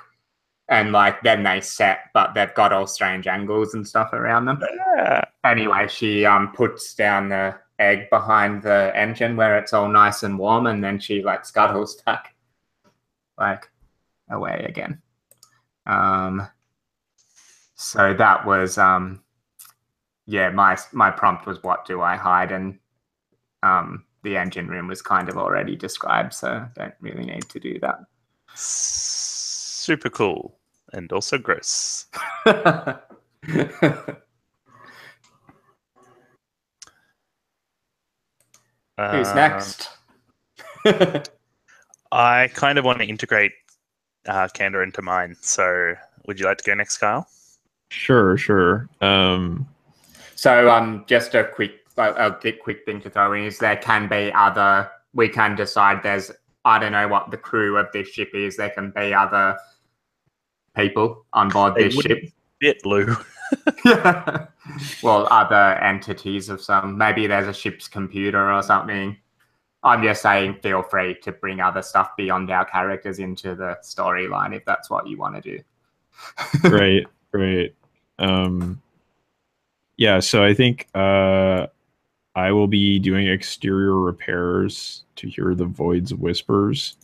and like then they set, but they've got all strange angles and stuff around them. Yeah. Anyway, she puts down the egg behind the engine where it's all nice and warm, and then she like scuttles back like away again. So that was yeah, my prompt was what do I hide, and the engine room was kind of already described, so don't really need to do that. Super cool and also gross. Who's next? I kind of want to integrate Candor into mine. So would you like to go next, Kyle? Sure. So just a quick thing to throw in is there can be other, we can decide there's, I don't know what the crew of this ship is, there can be other people on board this ship. Bit, Lou. Yeah. Well, other entities of some, maybe there's a ship's computer or something. I'm just saying feel free to bring other stuff beyond our characters into the storyline if that's what you want to do. Right, right. Yeah, so I think I will be doing exterior repairs to hear the void's whispers.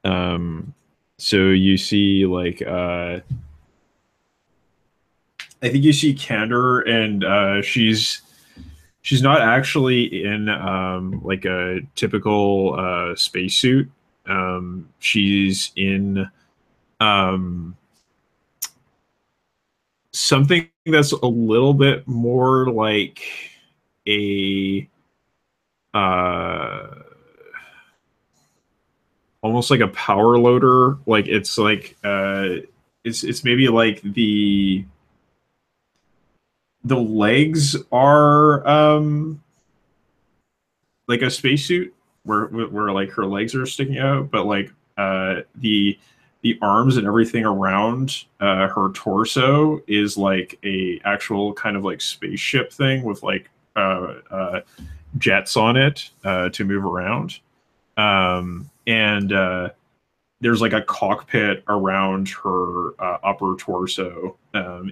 So you see like I think you see Candor, and she's not actually in like a typical spacesuit. She's in something that's a little bit more like a almost like a power loader. Like it's like it's maybe like the legs are like a spacesuit where like her legs are sticking out, but like the arms and everything around her torso is like a actual kind of like spaceship thing with like jets on it to move around. And there's like a cockpit around her upper torso,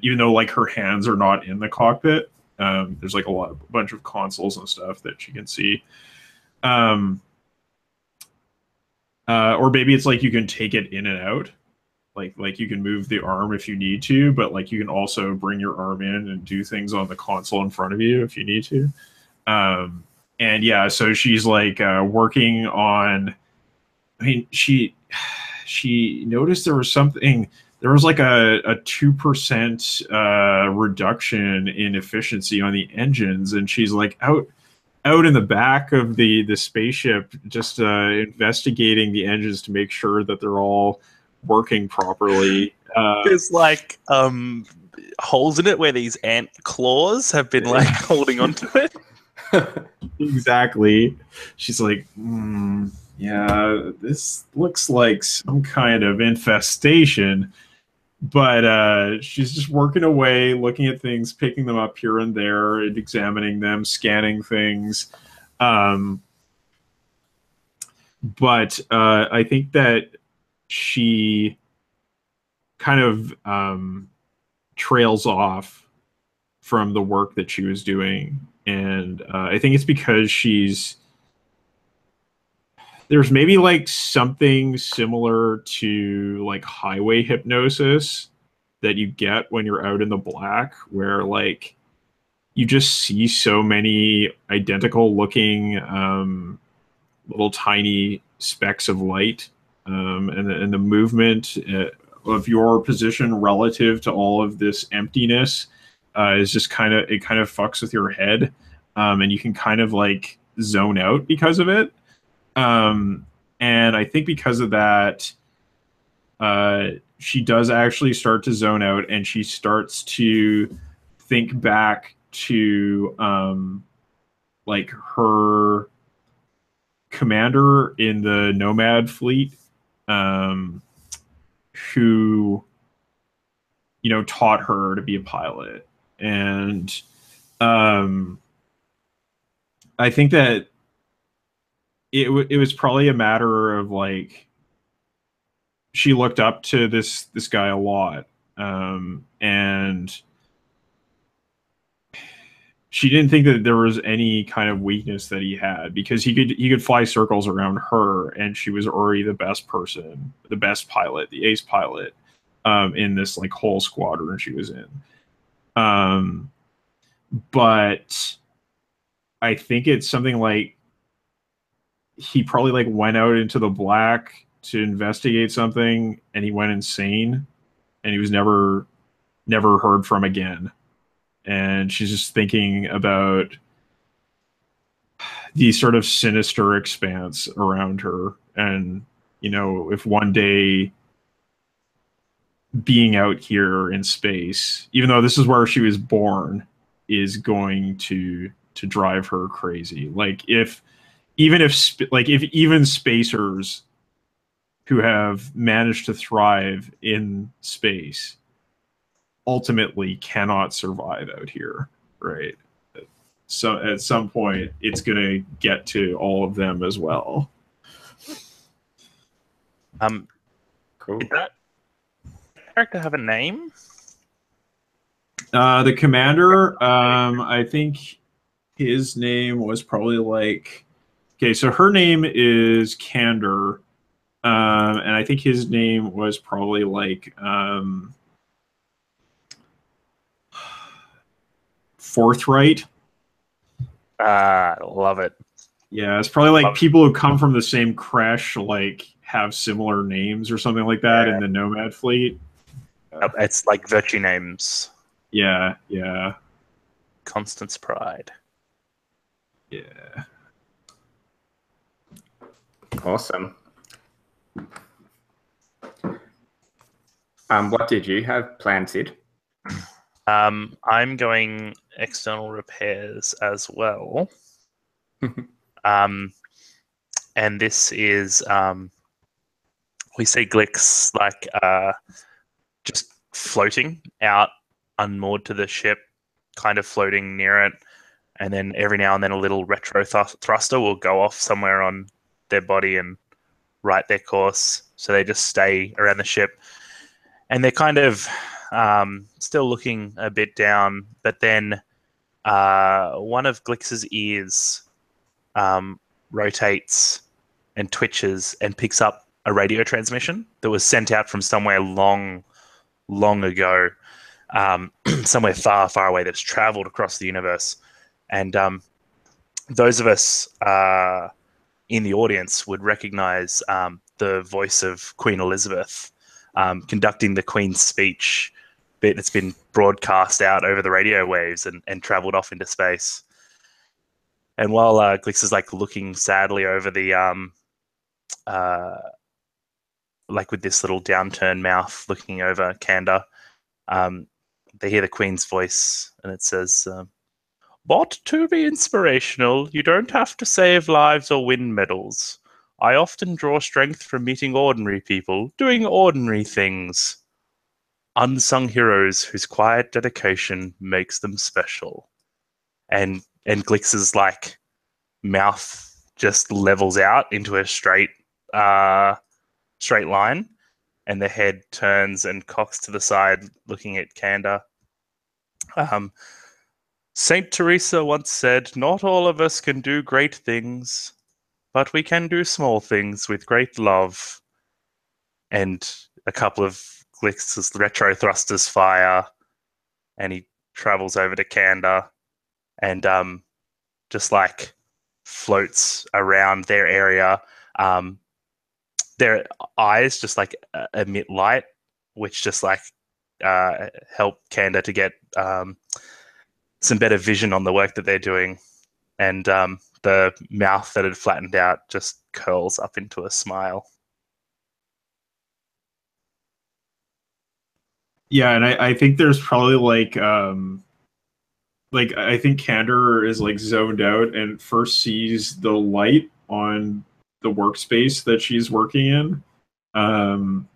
even though like her hands are not in the cockpit. There's like a bunch of consoles and stuff that you can see. Or maybe it's like you can take it in and out. Like you can move the arm if you need to, but like you can also bring your arm in and do things on the console in front of you if you need to. And yeah, so she's like working on. I mean, she noticed there was something. There was like a 2% reduction in efficiency on the engines, and she's like out in the back of the spaceship, just investigating the engines to make sure that they're all working properly. There's like holes in it where these ant claws have been like holding onto it. Exactly. She's like, yeah, this looks like some kind of infestation. But she's just working away, looking at things, picking them up here and there, and examining them, scanning things. But I think that she kind of trails off from the work that she was doing. And I think it's because there's maybe like something similar to like highway hypnosis that you get when you're out in the black, where like you just see so many identical looking little tiny specks of light, and the movement of your position relative to all of this emptiness is just kind of fucks with your head, and you can kind of like zone out because of it. And I think because of that, she does actually start to zone out, and she starts to think back to like her commander in the Nomad fleet, who taught her to be a pilot. And I think that it was probably a matter of like she looked up to this guy a lot, and she didn't think that there was any kind of weakness that he had, because he could fly circles around her, and she was already the best person, the best pilot, the ace pilot in this like whole squadron she was in. But I think it's something like he probably like went out into the black to investigate something, and he went insane, and he was never heard from again. And she's just thinking about the sort of sinister expanse around her, and if one day being out here in space, even though this is where she was born, is going to drive her crazy. Like if even spacers who have managed to thrive in space ultimately cannot survive out here, right? So at some point it's going to get to all of them as well. Cool. character have a name? The commander, I think his name was probably like, okay, so her name is Candor, and I think his name was probably like Forthright. Love it. Yeah, it's probably like people who come from the same crash, like have similar names or something like that in the Nomad fleet. It's like virtue names. Yeah, yeah, Constance Pride. yeah. Awesome. What did you have planned, Sid? I'm going external repairs as well. And this is we see Glix like just floating out unmoored to the ship, kind of floating near it, and then every now and then a little retro thruster will go off somewhere on their body and right their course, so they just stay around the ship, and they're kind of still looking a bit down, but then one of Glix's ears rotates and twitches and picks up a radio transmission that was sent out from somewhere long ago, somewhere far away, that's traveled across the universe. And those of us in the audience would recognize the voice of Queen Elizabeth conducting the Queen's speech bit that's been broadcast out over the radio waves and traveled off into space. And while Glix is like looking sadly over the like with this little downturned mouth looking over Kanda, they hear the Queen's voice, and it says, "But to be inspirational, you don't have to save lives or win medals. I often draw strength from meeting ordinary people, doing ordinary things. Unsung heroes whose quiet dedication makes them special." And Glix's like mouth just levels out into a straight line, and the head turns and cocks to the side, looking at Kanda. Saint Teresa once said, "Not all of us can do great things, but we can do small things with great love." And a couple of Glix's retro thrusters fire, and he travels over to Kanda and just like floats around their area. Their eyes just like emit light, which just like help Kanda to get some better vision on the work that they're doing. And the mouth that had flattened out just curls up into a smile. Yeah, and I think there's probably like I think Candor is like zoned out and first sees the light on the workspace that she's working in. And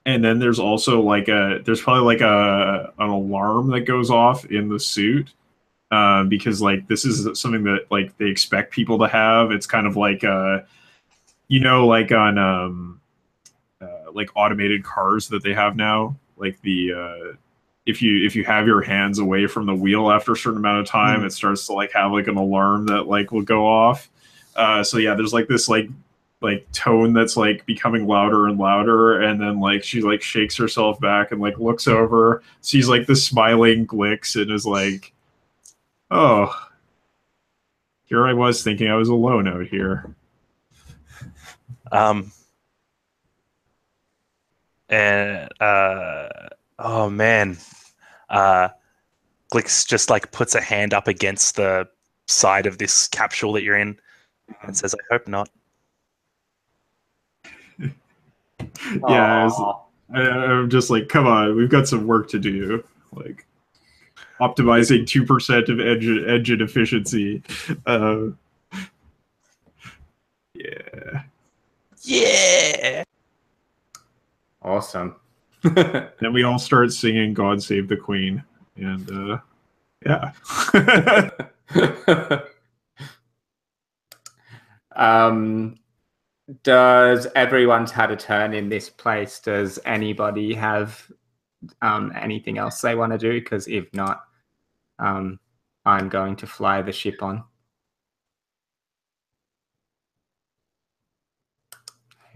then there's also like there's probably like an alarm that goes off in the suit. Because like this is something that like they expect people to have. It's kind of like like on like automated cars that they have now, like the if you have your hands away from the wheel after a certain amount of time, it starts to like have like an alarm that like will go off. So yeah, there's like this like tone that's like becoming louder and louder, and then like she like shakes herself back and like looks over, sees like the smiling Glix, and is like, "Oh, here I was thinking I was alone out here." And oh man, Glix just like puts a hand up against the side of this capsule that you're in and says, "I hope not." Yeah, I'm just like, come on, we've got some work to do. Like optimizing 2% of engine efficiency. Yeah. Awesome. Then we all start singing "God Save the Queen," and yeah. Does everyone's had a turn in this place? Does anybody have anything else they want to do, because if not, I'm going to fly the ship on.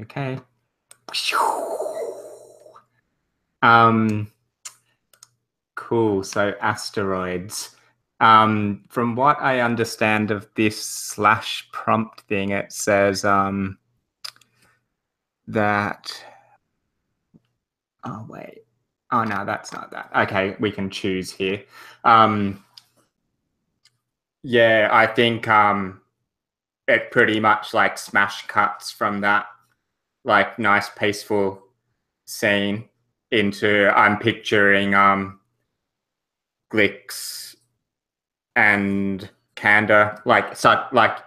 Okay. Cool. So asteroids. From what I understand of this / prompt thing, it says that. Oh wait. Oh no, that's not that. Okay, we can choose here. Yeah, I think it pretty much like smash cuts from that like nice peaceful scene into I'm picturing Glix and Kanda like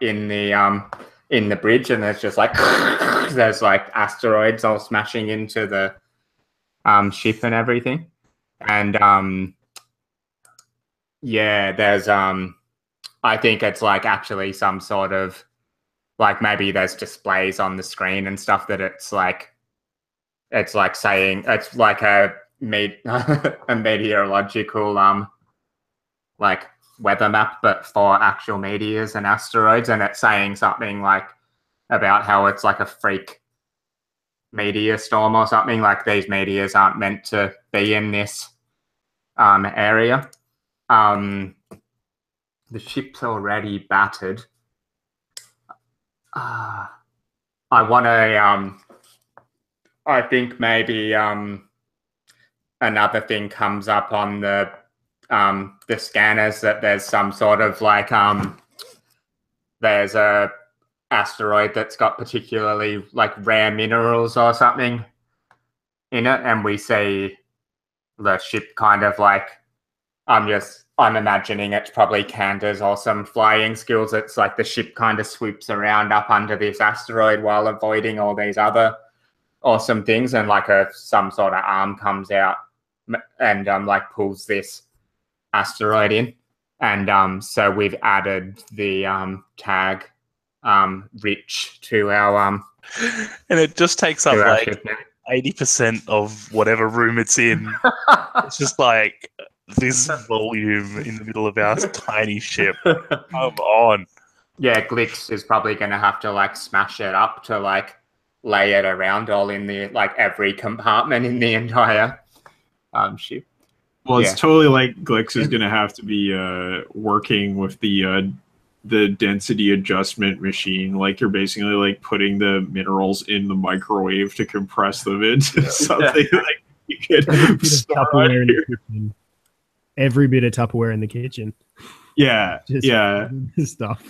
in the bridge, and there's just like there's like asteroids all smashing into the ship and everything. And yeah, there's I think it's like actually some sort of like maybe there's displays on the screen and stuff that it's like saying it's like a meteorological like weather map, but for actual meteors and asteroids, and it's saying something like about how it's like a freak meteor storm or something, like these meteors aren't meant to be in this area. The ship's already battered. I want to I think maybe another thing comes up on the scanners that there's some sort of like there's a asteroid that's got particularly like rare minerals or something in it, and we see the ship kind of like I'm imagining it's probably Kanda's awesome flying skills. It's like the ship kind of swoops around up under this asteroid while avoiding all these other awesome things, and like some sort of arm comes out and like pulls this asteroid in, and so we've added the tag rich to our and it just takes up like ship now. 80% of whatever room it's in. It's just like this volume in the middle of our tiny ship. Come on. Yeah, Glix is probably going to have to like smash it up to like lay it around all in the like every compartment in the entire ship. Well, it's totally like Glix is going to have to be working with the density adjustment machine. Like you're basically like putting the minerals in the microwave to compress them into something like you could store in the kitchen. Every bit of Tupperware in the kitchen. Yeah, Just stuff.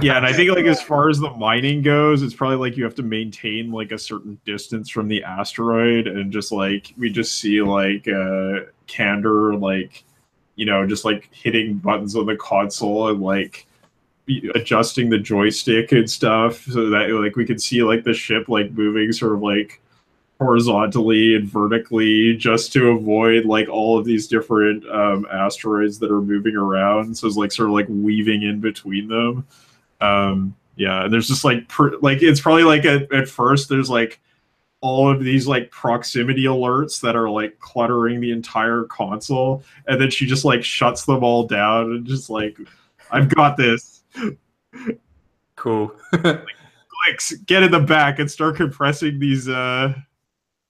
Yeah, and I think like as far as the mining goes, it's probably like you have to maintain like a certain distance from the asteroid, and just like we just see like Kander like just like hitting buttons on the console and like adjusting the joystick and stuff, so that like we could see like the ship like moving sort of like horizontally and vertically just to avoid like all of these different asteroids that are moving around. So it's like sort of like weaving in between them. Yeah, and there's just like it's probably like at first there's like all of these like proximity alerts that are like cluttering the entire console, and then she just like shuts them all down and just like, I've got this. Cool. Glix, get in the back and start compressing these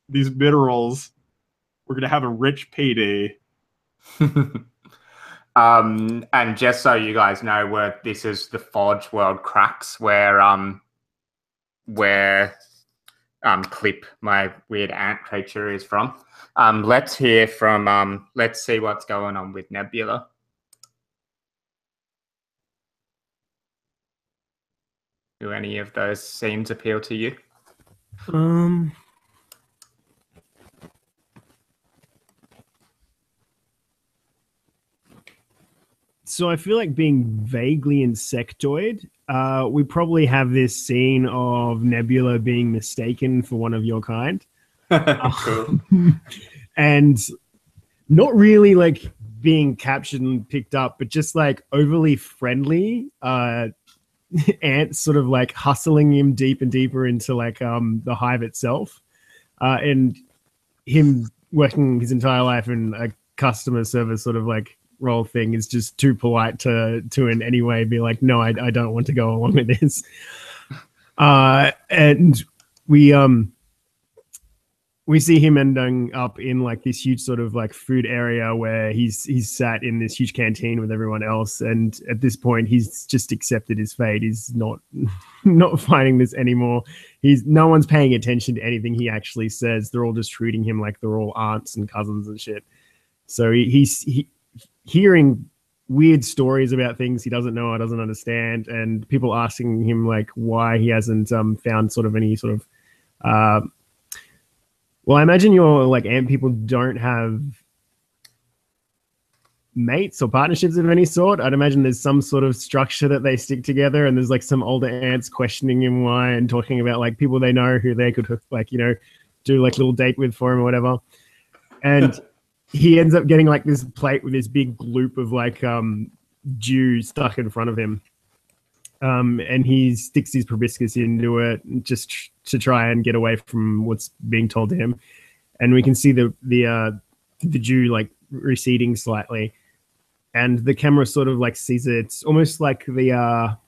minerals. We're gonna have a rich payday. And just so you guys know, where this is the Forge World Cracks, where Clip, my weird ant creature, is from. Let's hear from let's see what's going on with Nebula. Do any of those scenes appeal to you? So I feel like being vaguely insectoid, we probably have this scene of Nebula being mistaken for one of your kind. Cool. And not really like being captured and picked up, but just like overly friendly ants sort of like hustling him deep and deeper into like the hive itself. And him working his entire life in a customer service sort of like role thing is just too polite to in any way be like, no, I don't want to go along with this. And we see him ending up in like this huge sort of like food area where he's sat in this huge canteen with everyone else, and at this point he's just accepted his fate. He's not fighting this anymore. No one's paying attention to anything he actually says. They're all just treating him like they're all aunts and cousins and shit. So he's hearing weird stories about things he doesn't know or doesn't understand, and people asking him like why he hasn't found sort of any sort of well, I imagine your like ant people don't have mates or partnerships of any sort. I'd imagine there's some sort of structure that they stick together, and there's like some older ants questioning him why and talking about like people they know who they could like, you know, do like little date with for him or whatever. And he ends up getting like this plate with this big gloop of like dew stuck in front of him. And he sticks his proboscis into it just to try and get away from what's being told to him. And we can see the dew like receding slightly, and the camera sort of like sees it. It's almost like the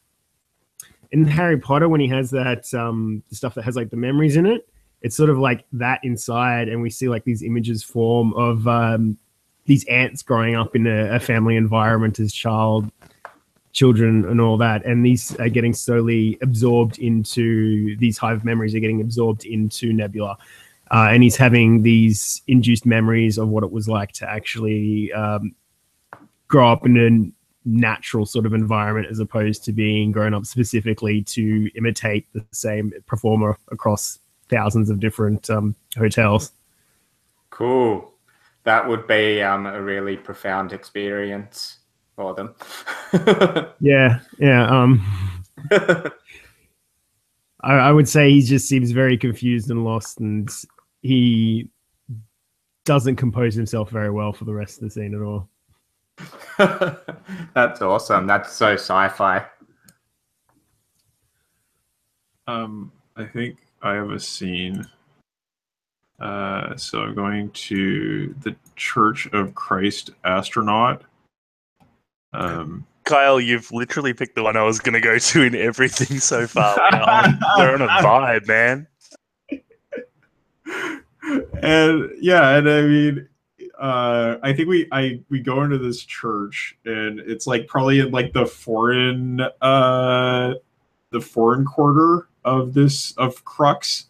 in Harry Potter when he has that the stuff that has like the memories in it. It's sort of like that inside, and we see like these images form of these ants growing up in a family environment as children and all that, and these are getting slowly absorbed into these hive memories are getting absorbed into Nebula, and he's having these induced memories of what it was like to actually grow up in a natural sort of environment as opposed to being grown up specifically to imitate the same performer across thousands of different hotels. Cool. That would be a really profound experience for them. Yeah. I would say he just seems very confused and lost, and he doesn't compose himself very well for the rest of the scene at all. That's awesome. That's so sci-fi. I think I have a scene. So I'm going to the Church of Christ Astronaut. Kyle, you've literally picked the one I was going to go to in everything so far. We're on a vibe, man. And yeah, and I mean, I think we go into this church, and it's like probably in like the foreign quarter of Crux,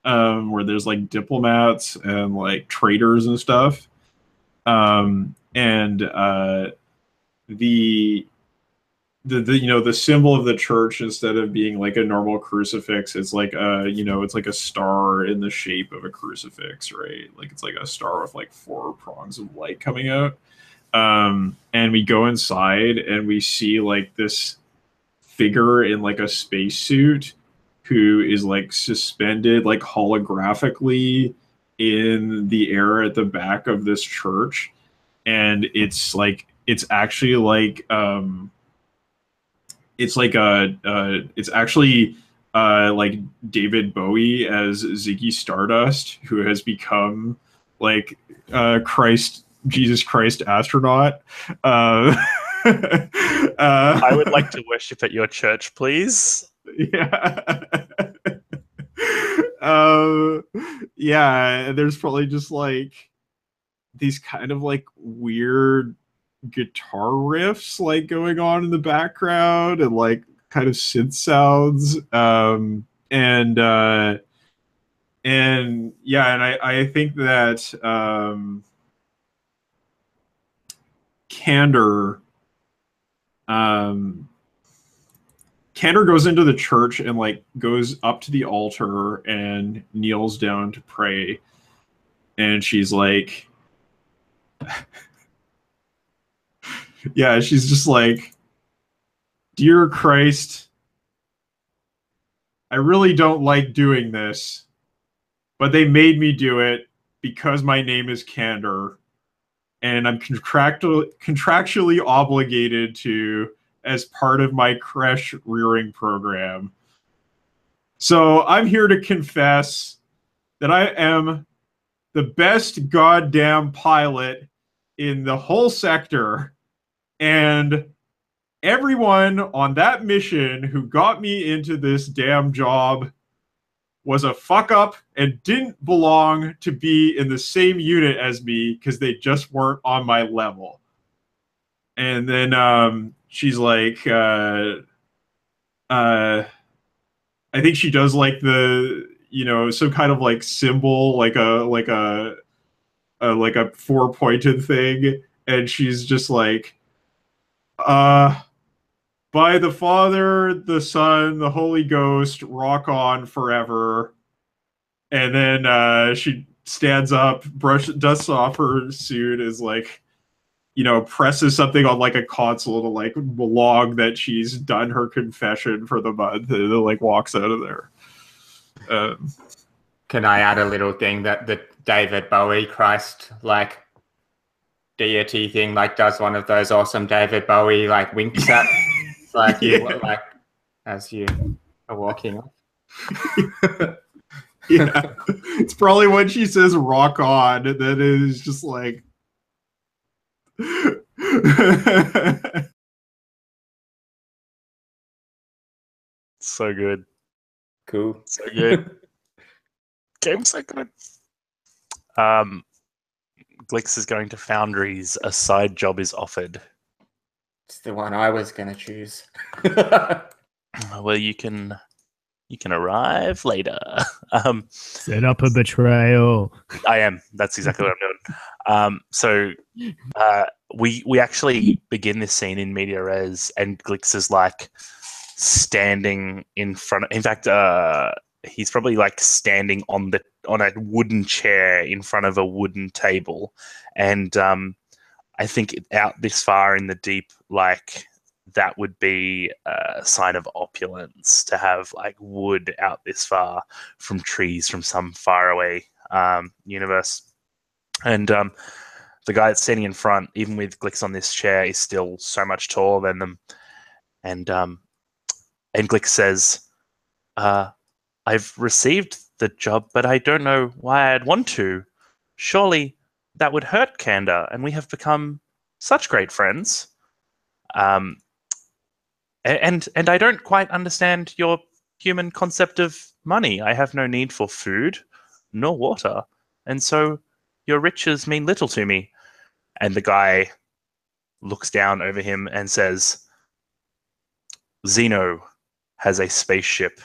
where there's like diplomats and like traders and stuff, and the you know, the symbol of the church, instead of being like a normal crucifix, it's like it's like a star in the shape of a crucifix, right? Like it's like a star with like 4 prongs of light coming out. And we go inside and we see like this figure in like a spacesuit who is like suspended like holographically in the air at the back of this church. And it's actually like it's actually like David Bowie as Ziggy Stardust, who has become like Jesus Christ astronaut. I would like to worship at your church, please. Yeah. Yeah, there's probably just like these kind of like weird guitar riffs like going on in the background, and like kind of synth sounds, and yeah, and I think that Candor goes into the church and like goes up to the altar and kneels down to pray, and she's like yeah, she's just like, "Dear Christ, I really don't like doing this, but they made me do it because my name is Candor, and I'm contractually obligated to as part of my creche rearing program. So I'm here to confess that I am the best goddamn pilot in the whole sector, and everyone on that mission who got me into this damn job was a fuck up and didn't belong to be in the same unit as me because they just weren't on my level. And then she's like, I think she does like the, some kind of like symbol, like a 4-pointed thing, and she's just like, by the Father, the Son, the Holy Ghost, rock on forever. And then she stands up, dusts off her suit, is like, presses something on like a console to like log that she's done her confession for the month, and like walks out of there. Can I add a little thing that the David Bowie Christ like deity thing like does one of those awesome David Bowie like winks at like you like as you are walking off. Yeah, it's probably when she says "rock on" that is just like. So good. Cool. So good. Game's so good. Glix is going to Foundries. A side job is offered. It's the one I was going to choose. Well, you can arrive later. Set up a betrayal. I am. That's exactly what I'm doing. So we actually begin this scene in media res, and Glix is like standing in front of. In fact, he's probably like standing on a wooden chair in front of a wooden table, and I think out this far in the deep, like that would be a sign of opulence to have like wood out this far from trees from some faraway universe. And the guy that's standing in front, even with Glix on this chair, is still so much taller than them. And Glix says, I've received the job, but I don't know why I'd want to. Surely that would hurt Kanda, and we have become such great friends. And I don't quite understand your human concept of money. I have no need for food nor water, and so your riches mean little to me. And the guy looks down over him and says, Xeno has a spaceship.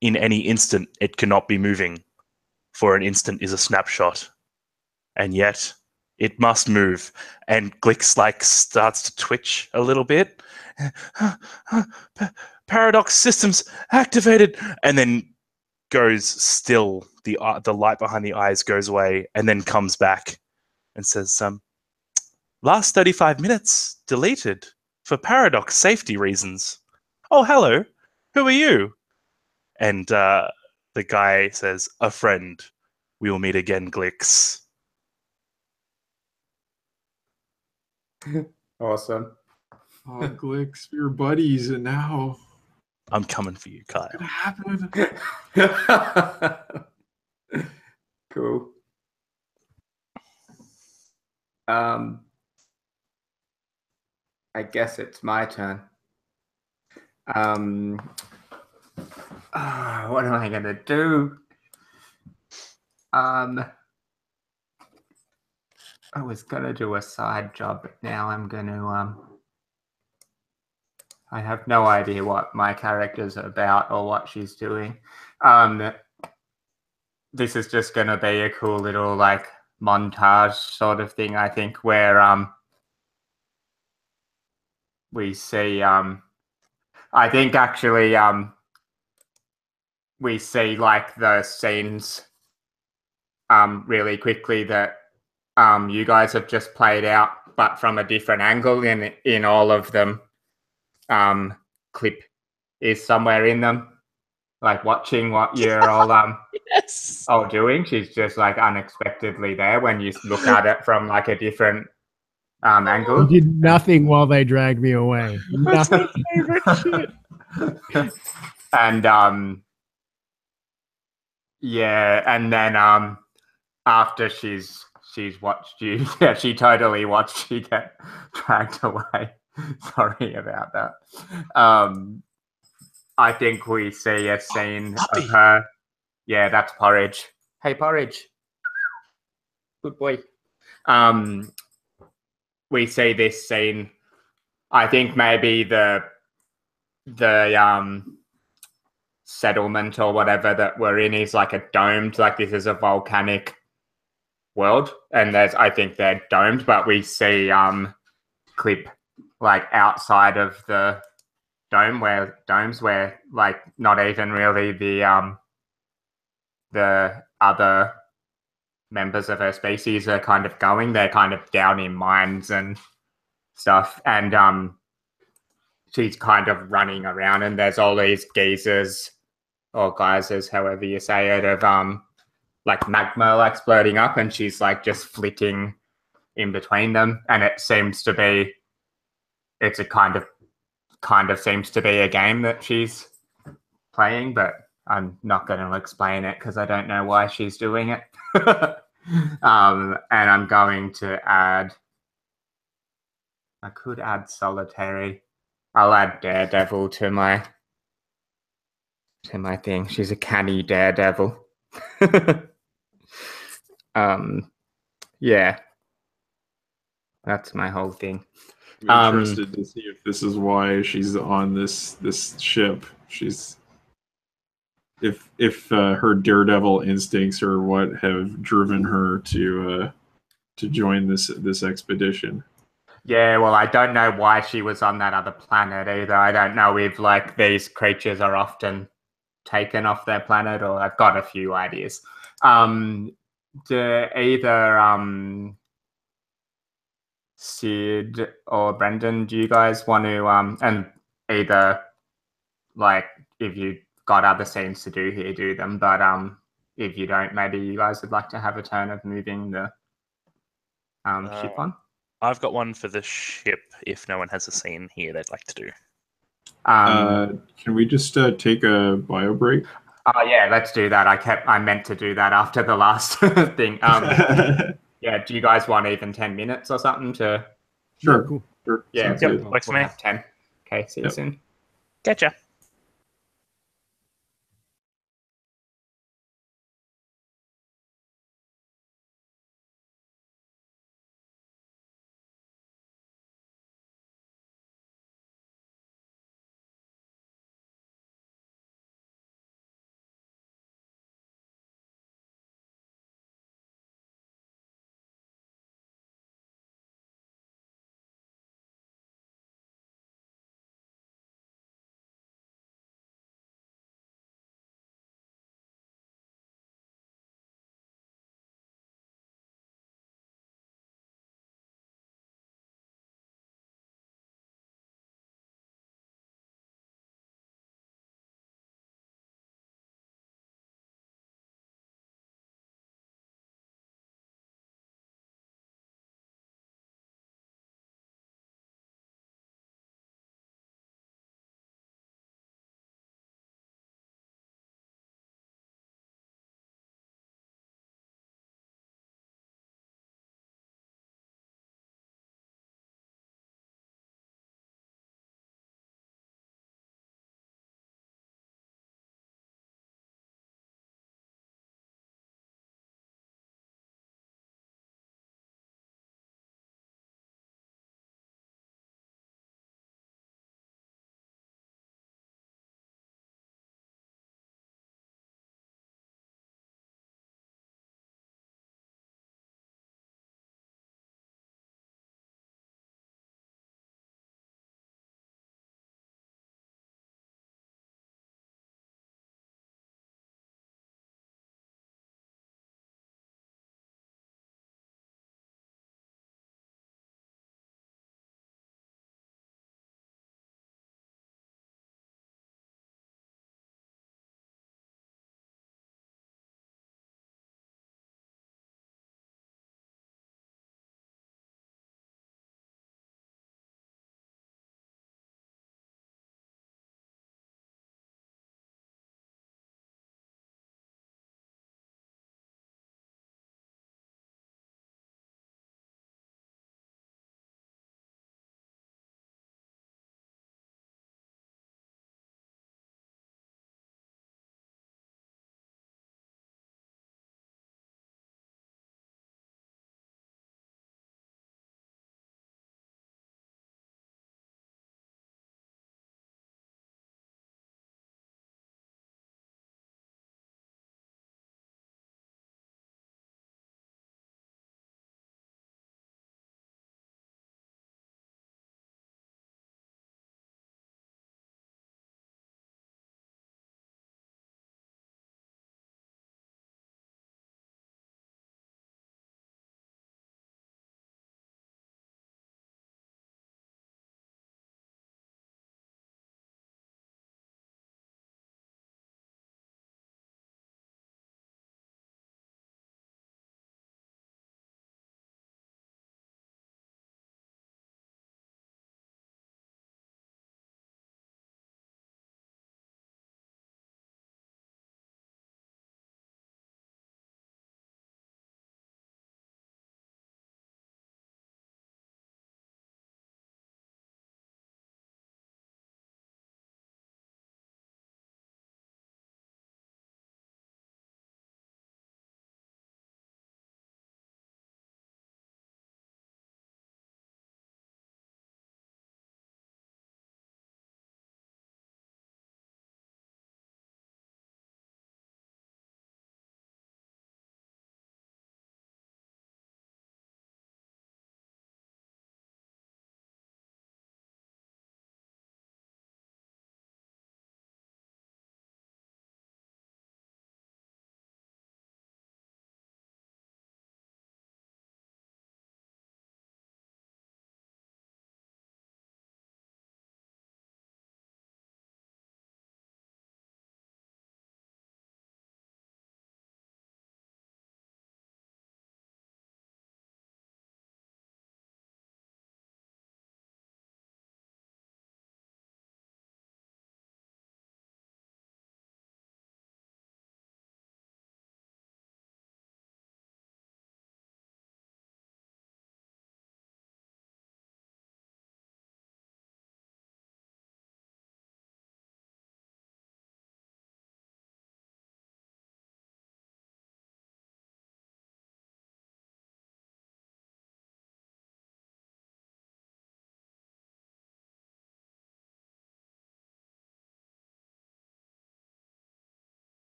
In any instant, it cannot be moving, for an instant is a snapshot. And yet, it must move. And Glix like starts to twitch a little bit. Paradox systems activated, and then goes still. The light behind the eyes goes away, and then comes back and says, last 35 minutes deleted for paradox safety reasons. Oh, hello. Who are you? And the guy says, a friend. We will meet again, Glix. Awesome. Oh, Glix, we're buddies, and now I'm coming for you, Kyle. what's gonna happen? Cool. I guess it's my turn. What am I gonna do? I was gonna do a side job, but now I'm gonna I have no idea what my character's about or what she's doing. This is just gonna be a cool little like montage sort of thing, I think, where we see I think actually we see like the scenes really quickly that you guys have just played out, but from a different angle in all of them. Clip is somewhere in them, like watching what you're all Yes. all doing. She's just like unexpectedly there when you look at it from like a different angle. You did nothing while they dragged me away. Nothing. And yeah, and then after she's watched you. Yeah, she totally watched you get dragged away. Sorry about that. I think we see a scene Puppy. of her. Yeah, that's Porridge. Hey, Porridge. Good boy. We see this scene. I think maybe the settlement or whatever that we're in is like a domed, like this is a volcanic world, and I think they're domed, but we see Clip like outside of the domes where like not even really the other members of her species are kind of going. They're kind of down in mines and stuff, and she's kind of running around, and there's all these geysers or geysers, however you say it, of like magma like exploding up, and she's like just flitting in between them, and it's a kind of seems to be a game that she's playing, but I'm not going to explain it because I don't know why she's doing it. And I'm going to I could add Solitary. I'll add Daredevil to my thing. She's a canny Daredevil. Yeah, that's my whole thing. I'm interested to see if this is why she's on this ship. If her daredevil instincts or what have driven her to join this expedition. Yeah, well, I don't know why she was on that other planet either. I don't know if like these creatures are often taken off their planet, or I've got a few ideas. Do either Sid or Brendan, do you guys want to and either like if you got other scenes to do here, do them, but if you don't, maybe you guys would like to have a turn of moving the ship on. I've got one for the ship if no one has a scene here they'd like to do. Can we just take a bio break? Oh yeah, let's do that. I meant to do that after the last thing. Yeah, do you guys want even 10 minutes or something to? Sure, cool. Sure. Yeah, Sounds yep. good. Works for me. Have 10. Okay, see you soon. Getcha.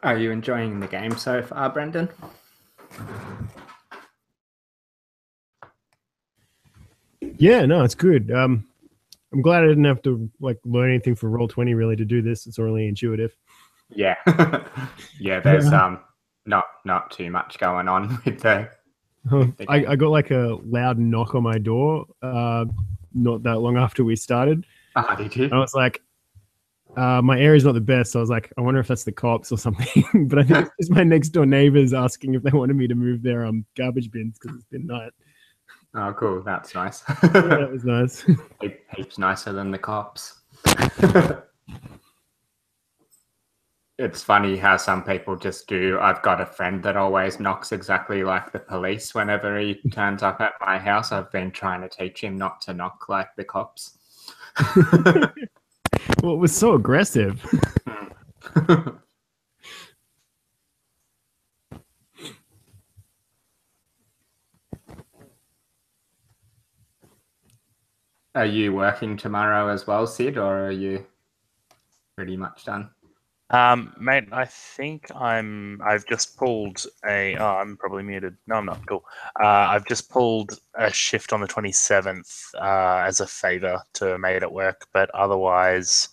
Are you enjoying the game so far, Brendan? Yeah, no, it's good. I'm glad I didn't have to like learn anything for Roll20 really to do this. It's really intuitive. Yeah. Yeah, there's not too much going on with the I got like a loud knock on my door not that long after we started. Ah, did you? And I was like, my area's not the best. So I was like, I wonder if that's the cops or something. But I think it's just my next door neighbors asking if they wanted me to move their garbage bins because it's been night. Oh, cool. That's nice. Yeah, that was nice. Heaps nicer than the cops. It's funny how some people just do. I've got a friend that always knocks exactly like the police whenever he turns up at my house. I've been trying to teach him not to knock like the cops. Well, it was so aggressive. Are you working tomorrow as well, Sid, or are you pretty much done? Mate, I think I've just pulled a. Oh, I'm probably muted. No, I'm not. Cool. I've just pulled a shift on the 27th as a favor to mate at work, but otherwise,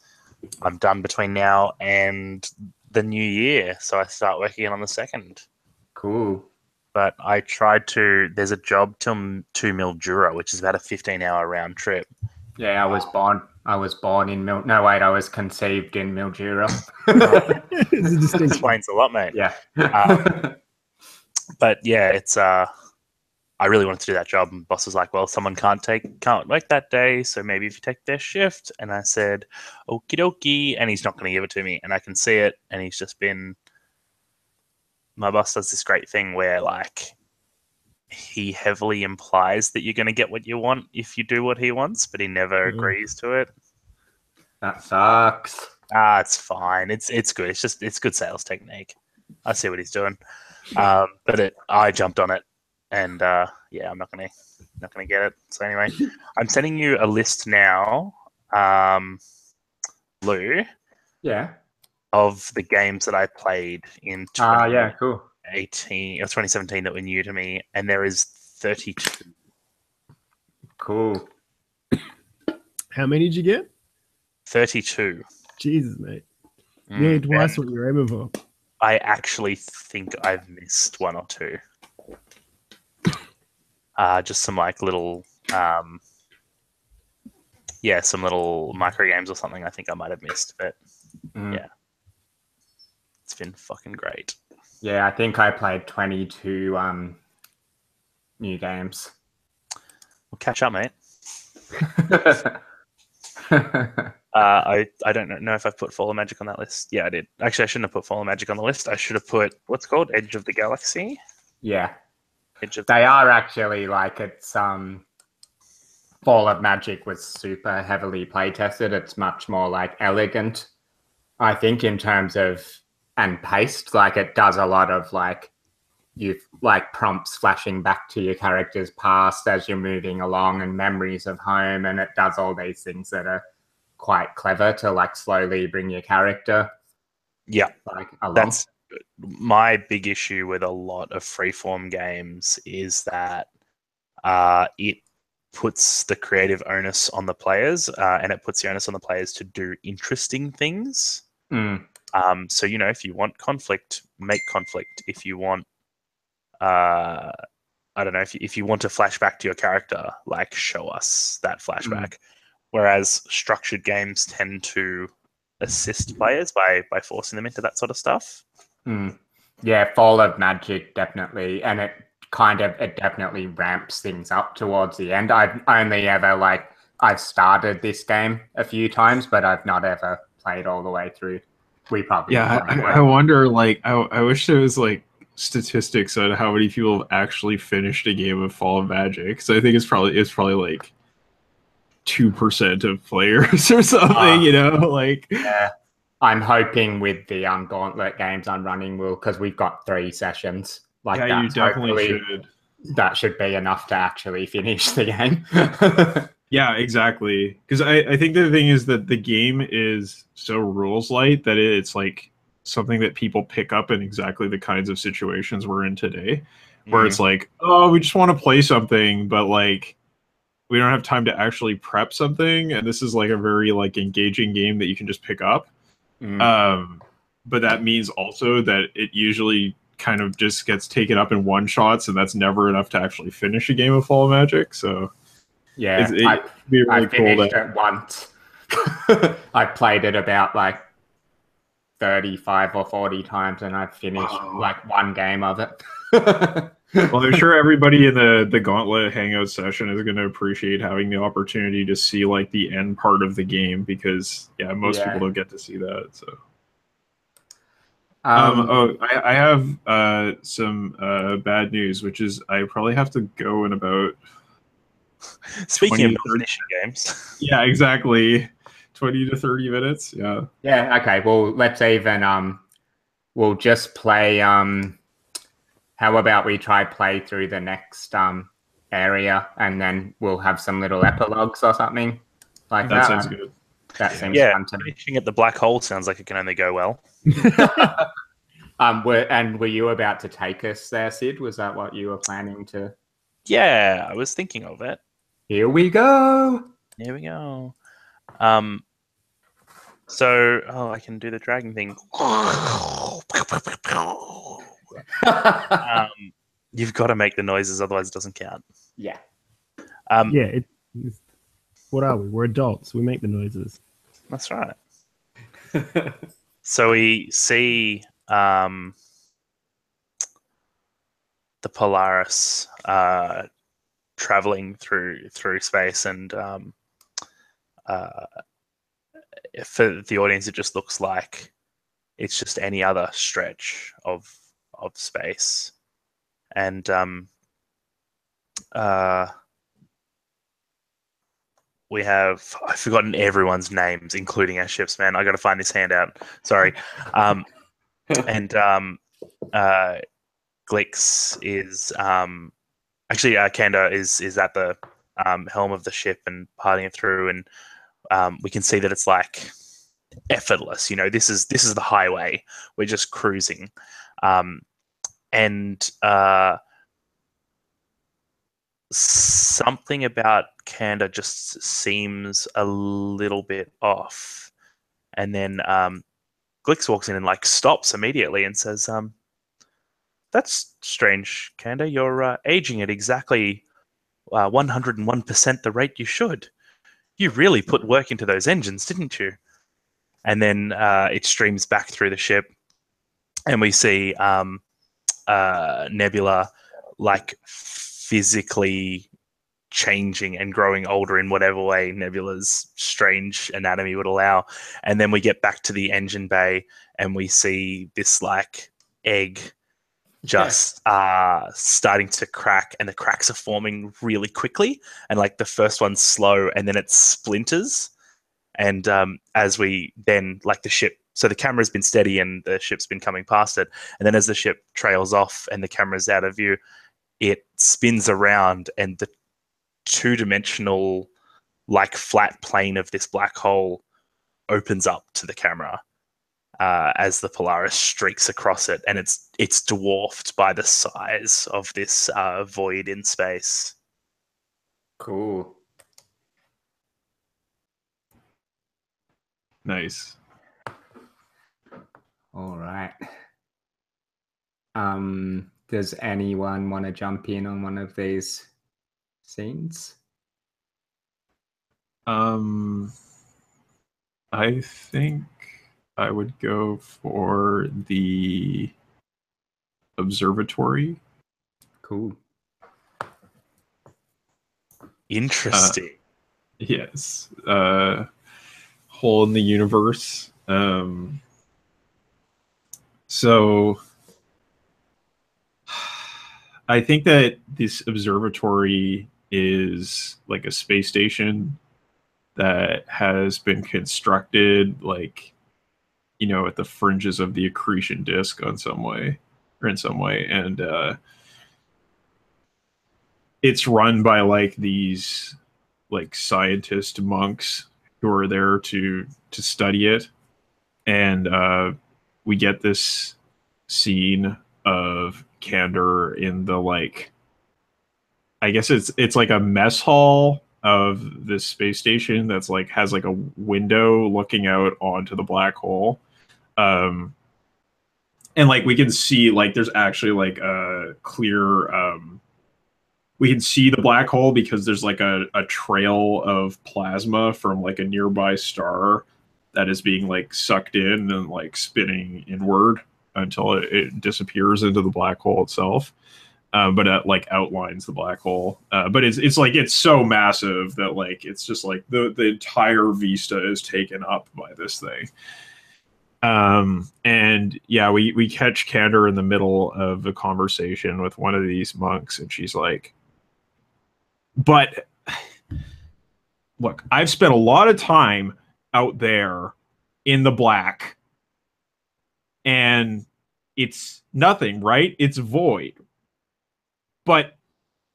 I'm done between now and the new year. So I start working on the 2nd. Cool. But I tried to. There's a job to Mildura, which is about a 15-hour round trip. Yeah, I was born in No, wait, I was conceived in Mildura. It's a distinction. Explains a lot, mate. Yeah. But yeah, it's I really wanted to do that job, and boss was like, "Well, someone can't work that day, so maybe if you take their shift." And I said, "Okie dokie," and he's not going to give it to me, and I can see it. And he's just been. My boss does this great thing where, like, he heavily implies that you're going to get what you want if you do what he wants, but he never agrees to it. That sucks. It's fine. It's good. It's good sales technique. I see what he's doing. But I jumped on it, and yeah, I'm not gonna get it. So anyway, I'm sending you a list now, Lou. Yeah. Of the games that I played in yeah, cool. 2018 or 2017 that were new to me, and there is 32. Cool. How many did you get? 32. Jesus, mate. Yeah, twice what you're aiming for. I actually think I've missed one or two. Just some like little, some little micro games or something. I think I might have missed, but yeah, it's been fucking great. Yeah, I think I played 22 new games. We'll catch up, mate. I don't know if I've put Fall of Magic on that list. Yeah, I did. Actually, I shouldn't have put Fall of Magic on the list. I should have put what's it called Edge of the Galaxy. Yeah, They are actually like it's Fall of Magic was super heavily play tested. It's much more like elegant, I think, in terms of and paced. Like it does a lot of like you've like prompts flashing back to your character's past as you're moving along and memories of home, and it does all these things that are quite clever to like slowly bring your character like along. That's my big issue with a lot of freeform games is that it puts the creative onus on the players and it puts the onus on the players to do interesting things. So if you want conflict, make conflict. If you want I don't know, if you want to flash back to your character, like show us that flashback. Whereas structured games tend to assist players by forcing them into that sort of stuff. Yeah, Fall of Magic definitely, and it definitely ramps things up towards the end. I've only ever I've started this game a few times, but I've not ever played all the way through. We probably I wonder I wish there was statistics on how many people have actually finished a game of Fall of Magic. So I think it's probably 2% of players or something, Yeah, I'm hoping with the Gauntlet games I'm running because we've got 3 sessions. You definitely should. That should be enough to actually finish the game. Yeah, exactly. Because I think the thing is that the game is so rules light that it's something that people pick up in exactly the kinds of situations we're in today, where it's like, oh, we just want to play something, but like we don't have time to actually prep something, and this is like a very like engaging game that you can just pick up. But that means also that it usually kind of just gets taken up in one shots, and that's never enough to actually finish a game of Fall of Magic. So yeah, I finished it once. I played it about like 35 or 40 times, and I finished like one game of it. Well, I'm sure everybody in the Gauntlet Hangout session is going to appreciate having the opportunity to see like the end part of the game, because most people don't get to see that. So I have some bad news, which is I probably have to go in about Speaking of not finishing games. Yeah, exactly. 20 to 30 minutes. Yeah. Yeah, okay. Well, let's even we'll just play how about we play through the next area, and then we'll have some little epilogues or something like that. That sounds good. That seems fun to me. Finishing at the black hole sounds like it can only go well. Were you about to take us there, Sid? Was that what you were planning to? Yeah, I was thinking of it. Here we go. Here we go. So, I can do the dragon thing. You've got to make the noises, otherwise it doesn't count. Yeah. What are we? We're adults. We make the noises. That's right. So we see the Polaris traveling through space, and for the audience, it just looks like it's just any other stretch of space, and we have, I've forgotten everyone's names, including our ships. Man, I got to find this handout. Sorry. And Glix is actually Kanda is at the helm of the ship and piloting it through, and we can see that it's like effortless. You know, this is the highway. We're just cruising, and something about Kanda just seems a little bit off. And then Glix walks in and like stops immediately and says, "That's strange, Kanda. You're aging at exactly 101% the rate you should. You really put work into those engines, didn't you?" And then it streams back through the ship, and we see Nebula like physically changing and growing older in whatever way Nebula's strange anatomy would allow. And then we get back to the engine bay, and we see this like egg just starting to crack, and the cracks are forming really quickly, and like the first one's slow, and then it splinters. And as we then, like, the ship, so the camera's been steady and the ship's been coming past it, and then as the ship trails off and the camera's out of view, it spins around, and the two-dimensional like flat plane of this black hole opens up to the camera as the Polaris streaks across it, and it's dwarfed by the size of this void in space. Cool. Nice. All right. Does anyone want to jump in on one of these scenes? I think I would go for the observatory. Cool. Interesting. Yes. Hole in the universe. So I think that this observatory is like a space station that has been constructed like, you know, at the fringes of the accretion disk in some way. And it's run by like these like scientist monks who are there to study it. And we get this scene of Candor in the like, I guess it's like a mess hall of this space station that's like has like a window looking out onto the black hole. And like we can see like there's actually like a clear we can see the black hole because there's like a trail of plasma from like a nearby star that is being like sucked in and like spinning inward until it disappears into the black hole itself. But it like outlines the black hole. But it's like it's so massive that like it's just like the entire vista is taken up by this thing. And yeah, we catch Candor in the middle of a conversation with one of these monks, and she's like, but look, I've spent a lot of time out there in the black, and it's nothing, right? It's void. But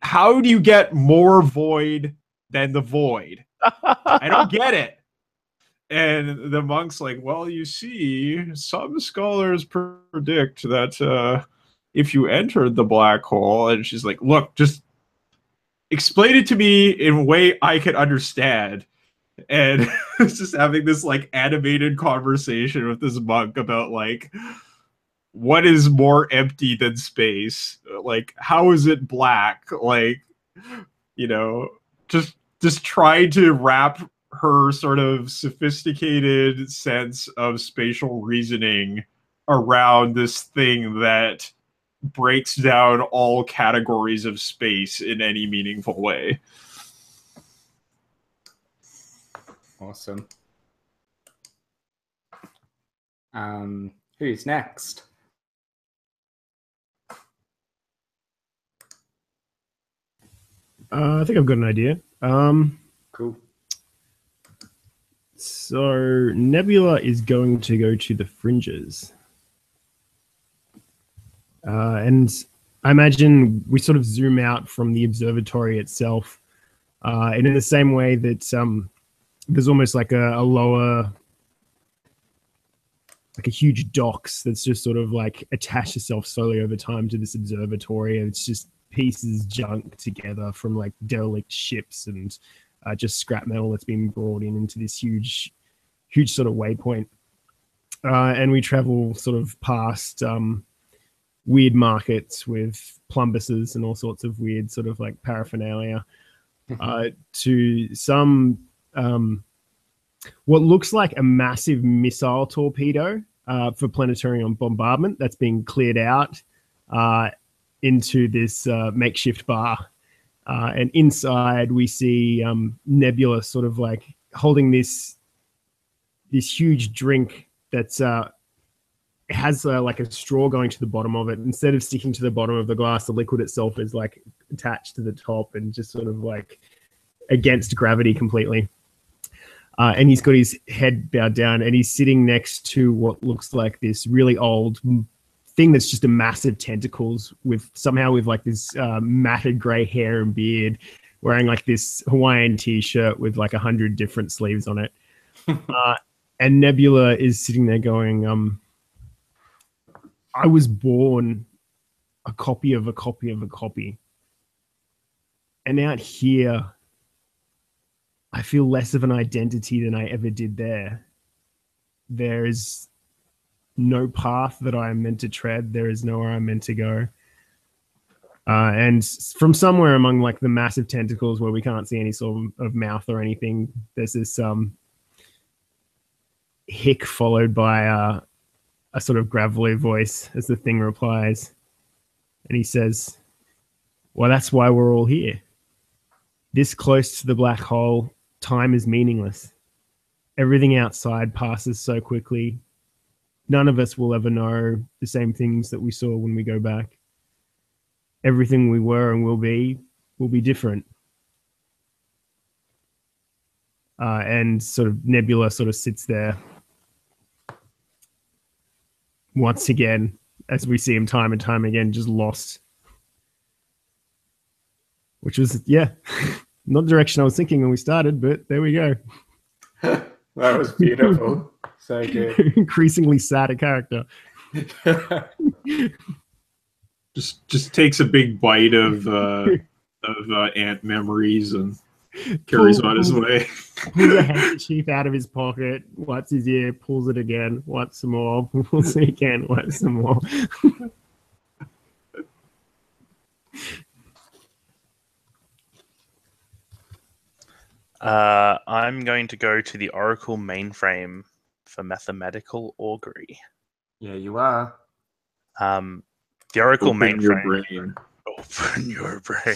how do you get more void than the void? I don't get it. And the monk's like, well, you see, some scholars predict that if you entered the black hole, and she's like, look, just explain it to me in a way I can understand. And it's just having this like animated conversation with this monk about like, what is more empty than space? Like, how is it black? Like, you know, just trying to wrap her sort of sophisticated sense of spatial reasoning around this thing that breaks down all categories of space in any meaningful way. Awesome. Who's next? I think I've got an idea. Cool. So Nebula is going to go to the fringes. And I imagine we sort of zoom out from the observatory itself. And in the same way that there's almost like a lower, like a huge docks that's just sort of like attached itself slowly over time to this observatory. And it's just pieces junk together from like derelict ships and just scrap metal that's been brought into this huge sort of waypoint. And we travel sort of past weird markets with plumbuses and all sorts of weird sort of like paraphernalia to some what looks like a massive missile torpedo for planetary bombardment that's being cleared out into this makeshift bar. And inside we see Nebula sort of like holding this huge drink that's has like a straw going to the bottom of it. Instead of sticking to the bottom of the glass, the liquid itself is like attached to the top and just sort of like against gravity completely. And he's got his head bowed down and he's sitting next to what looks like this really old thing that's just a massive tentacles with like this matted gray hair and beard, wearing like this Hawaiian t-shirt with like 100 different sleeves on it. And Nebula is sitting there going, I was born a copy of a copy of a copy. And out here, I feel less of an identity than I ever did there. There is no path that I am meant to tread. There is nowhere I'm meant to go. And from somewhere among like the massive tentacles where we can't see any sort of mouth or anything, there's this hick followed by a sort of gravelly voice as the thing replies. And he says, well, that's why we're all here. This close to the black hole, time is meaningless. Everything outside passes so quickly. None of us will ever know the same things that we saw when we go back. Everything we were and will be different. And sort of Nebula sort of sits there once again, as we see him time and time again, just lost. Which was, yeah, not the direction I was thinking when we started, but there we go. That was beautiful. So good. Increasingly sad a character. Just takes a big bite of ant memories and carries on his way. Pulls a handkerchief out of his pocket, wipes his ear, pulls it again, wipes some more, pulls it again, wipes some more. I'm going to go to the Oracle mainframe for mathematical augury. Yeah, you are. The Oracle Open your mainframe. brain. Open your brain.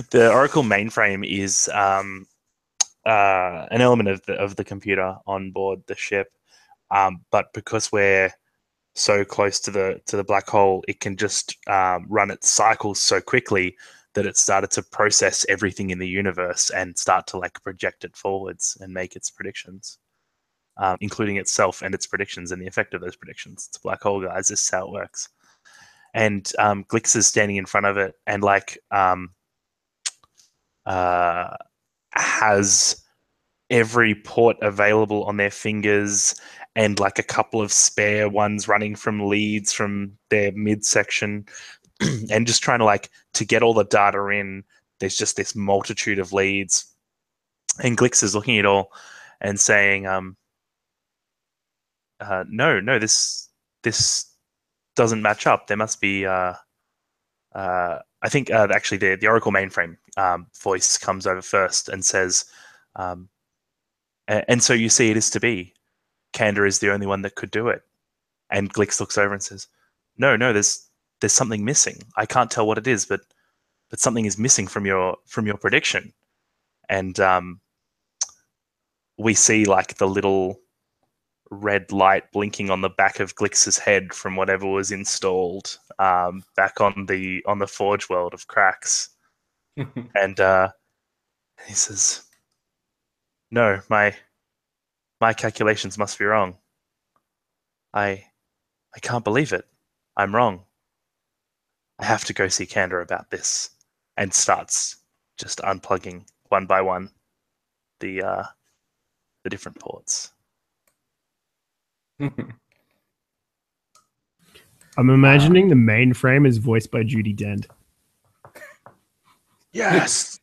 The Oracle mainframe is an element of the computer on board the ship, but because we're so close to the black hole, it can just run its cycles so quickly that it started to process everything in the universe and start to like project it forwards and make its predictions, including itself and its predictions and the effect of those predictions. It's a black hole, guys. This is how it works. And Glix is standing in front of it and like has every port available on their fingers and like a couple of spare ones running from leads from their midsection and just trying to like to get all the data in. There's just this multitude of leads, and Glix is looking at it all and saying, no, this doesn't match up. There must be I think actually the Oracle mainframe voice comes over first and says, and so you see it is to be. Kandra is the only one that could do it. And Glix looks over and says, no, there's something missing. I can't tell what it is, but something is missing from your prediction. And we see like the little red light blinking on the back of Glix's head from whatever was installed back on the Forge world of Cracks. And he says, no, my calculations must be wrong. I can't believe it. I'm wrong. I have to go see Kandra about this. And starts just unplugging one by one the different ports. I'm imagining the mainframe is voiced by Judi Dench. Yes.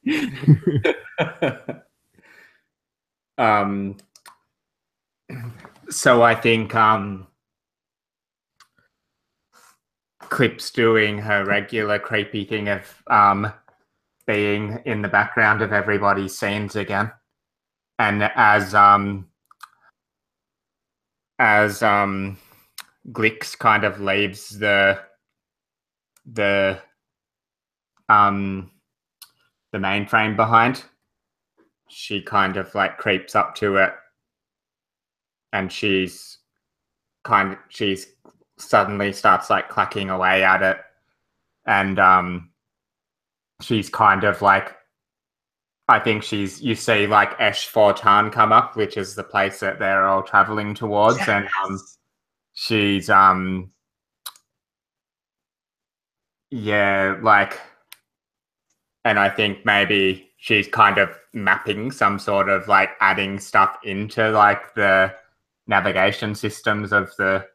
So I think Clip's doing her regular creepy thing of being in the background of everybody's scenes again, and as Glix kind of leaves the mainframe behind, she kind of like creeps up to it, and she's suddenly starts like clacking away at it, and she's kind of like, I think you see like Esh Fortan come up, which is the place that they're all traveling towards. Yes. And she's yeah, like, and I think maybe she's kind of mapping some sort of like adding stuff into like the navigation systems of the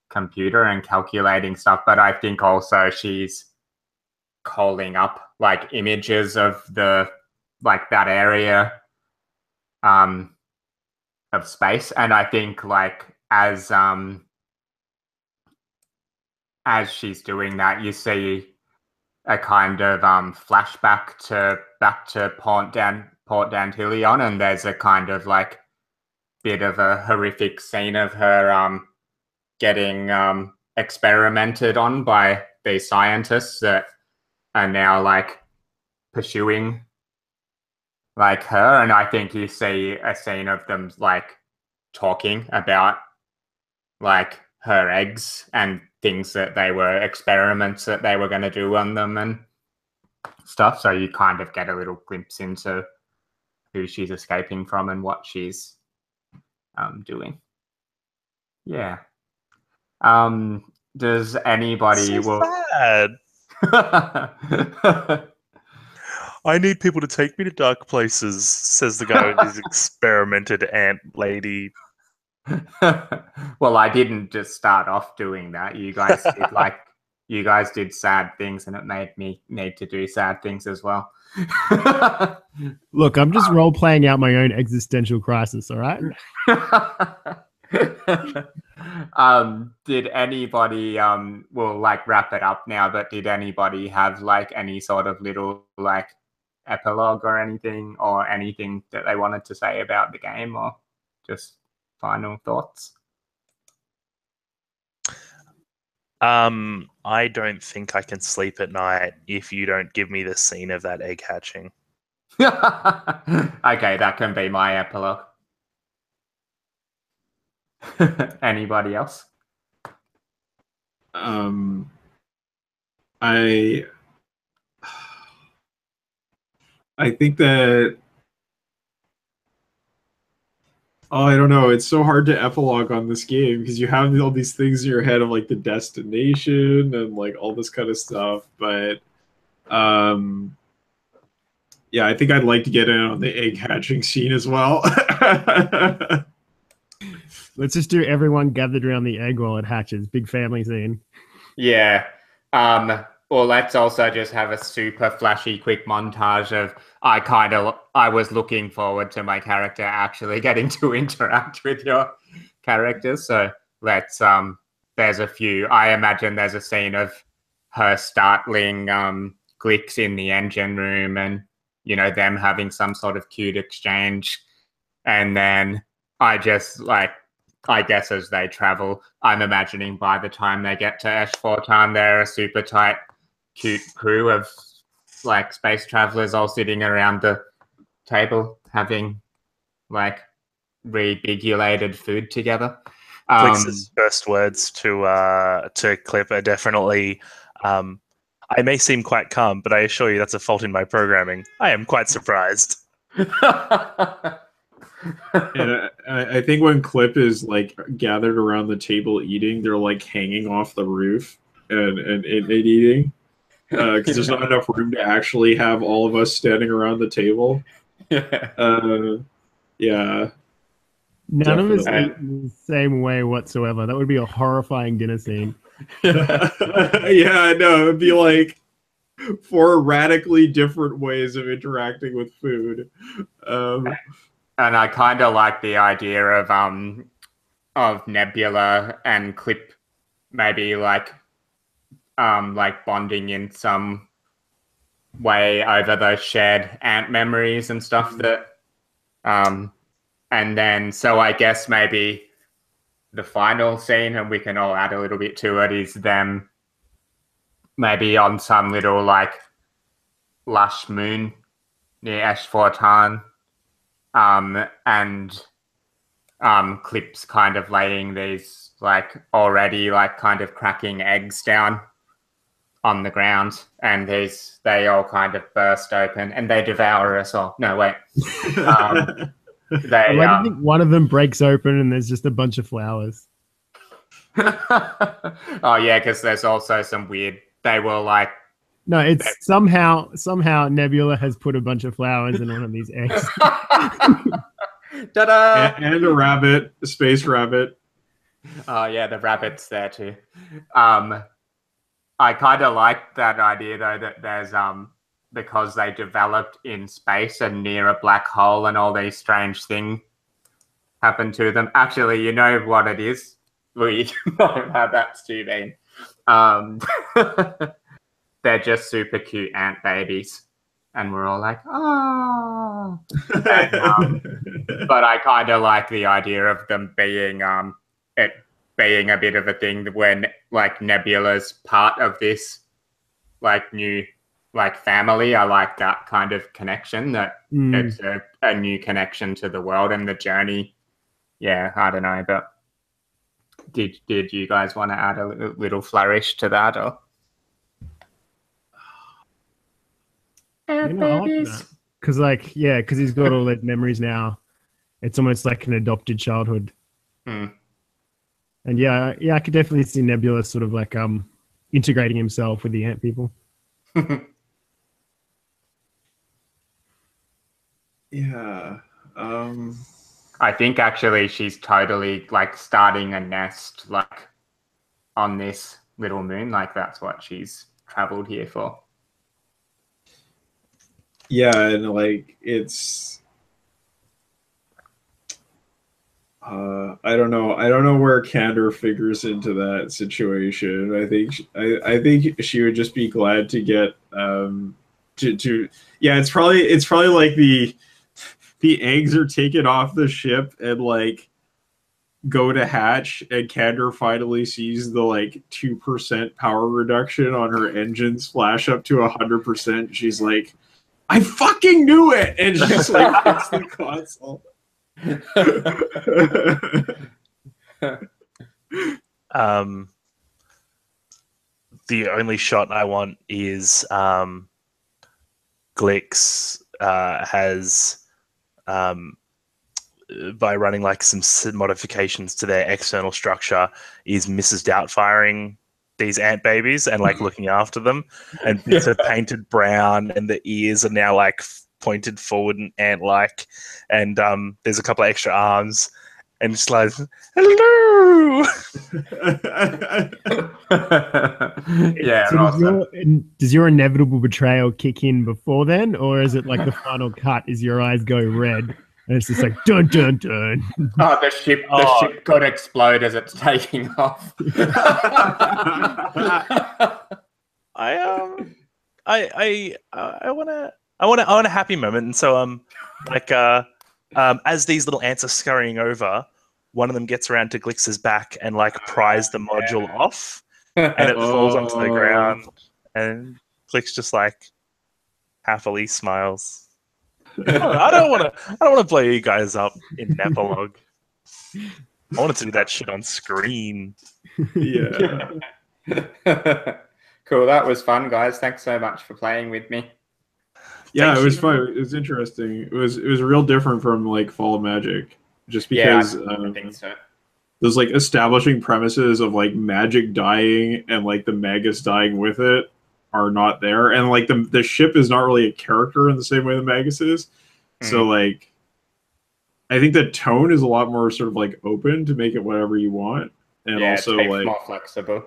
computer and calculating stuff, but I think also she's calling up like images of the like that area of space. And I think like as she's doing that, you see a kind of flashback back to Port Dantilion, and there's a kind of like bit of a horrific scene of her getting experimented on by these scientists that are now like pursuing like her. And I think you see a scene of them like talking about like her eggs and things that they were experiments that they were going to do on them and stuff. So you kind of get a little glimpse into who she's escaping from and what she's doing. Yeah. Does anybody sad. I need people to take me to dark places, says the guy with his experimented ant lady Well, I didn't just start off doing that. You guys did sad things, and it made me need to do sad things as well. Look, I'm just role playing out my own existential crisis. All right. Did anybody we'll like wrap it up now, but did anybody have like any sort of little like epilogue or anything that they wanted to say about the game, or just final thoughts? I don't think I can sleep at night if you don't give me the scene of that egg hatching. Okay, that can be my epilogue. Anybody else? I think that I don't know. It's so hard to epilogue on this game because you have all these things in your head of like the destination and like all this kind of stuff. But yeah, I think I'd like to get in on the egg hatching scene as well. Let's just do everyone gathered around the egg while it hatches. Big family scene. Yeah. Or let's also just have a super flashy quick montage of I was looking forward to my character actually getting to interact with your characters. So let's there's a few. I imagine there's a scene of her startling Glicks in the engine room, and you know, them having some sort of cute exchange. And then I guess as they travel, I'm imagining by the time they get to Esh-4-Tan, they're a super tight, cute crew of like space travelers all sitting around the table having like rebigulated food together. Glix's first words to Clip are definitely, I may seem quite calm, but I assure you that's a fault in my programming. I am quite surprised. And I think when Clip is like gathered around the table eating, they're like hanging off the roof and eating because there's not enough room to actually have all of us standing around the table. Yeah. None of us eat in the same way whatsoever. That would be a horrifying dinner scene. Yeah, I know. It'd be like 4 radically different ways of interacting with food. And I kind of like the idea of Nebula and Clip maybe like bonding in some way over those shared ant memories and stuff that and then so I guess maybe the final scene, and we can all add a little bit to it, is them maybe on some little like lush moon near Esh-4-Tan. And Clip's kind of laying these like already like kind of cracking eggs down on the ground, and they all kind of burst open and they devour us all. No, wait. I think one of them breaks open and there's just a bunch of flowers. Oh yeah, because there's also some weird. They were like. No, it's somehow Nebula has put a bunch of flowers in one of these eggs. Ta-da! And a rabbit, a space rabbit. Oh yeah, the rabbit's there too. I kind of like that idea though, that there's because they developed in space and near a black hole, and all these strange things happen to them. Actually, you know what it is? We know how that's too mean. They're just super cute ant babies, and we're all like, oh. But I kind of like the idea of them being it being a bit of a thing when like Nebula's part of this like new like family. I like that kind of connection, that it's a new connection to the world and the journey. Yeah, I don't know, but did you guys want to add a little flourish to that, or? Because he's got all those memories now. It's almost like an adopted childhood. And I could definitely see Nebula sort of like integrating himself with the ant people. Yeah. I think actually she's totally like starting a nest like on this little moon. Like that's what she's traveled here for. Yeah, and like it's I don't know. I don't know where Candor figures into that situation. I think she would just be glad to get to yeah. It's probably like the eggs are taken off the ship and like go to hatch, and Candor finally sees the like 2% power reduction on her engines flash up to 100%. She's like, I fucking knew it, and she's like, fix the console. The only shot I want is Glix has by running like some modifications to their external structure is Mrs. Doubtfiring these ant babies and like looking after them, and bits are painted brown and the ears are now like pointed forward and ant-like, and there's a couple of extra arms, and it's like, hello. Yeah. So awesome. does your inevitable betrayal kick in before then, or is it like the final cut is your eyes go red and it's just like dun dun dun? Oh, the ship could explode as it's taking off. I want a happy moment, and so as these little ants are scurrying over, one of them gets around to Glix's back and like pries the module off, and it falls onto the ground, and Glix just like happily smiles. I don't want to blow you guys up in Nepalog. I wanted to do that shit on screen. Yeah. Cool. That was fun, guys. Thanks so much for playing with me. Yeah, it was fun. It was interesting. It was real different from like Fall of Magic, just because I think so. Those like establishing premises of like magic dying and like the Magus dying with it are not there, and like the ship is not really a character in the same way the Magus is. So like, I think the tone is a lot more sort of like open to make it whatever you want, and also it's like more flexible.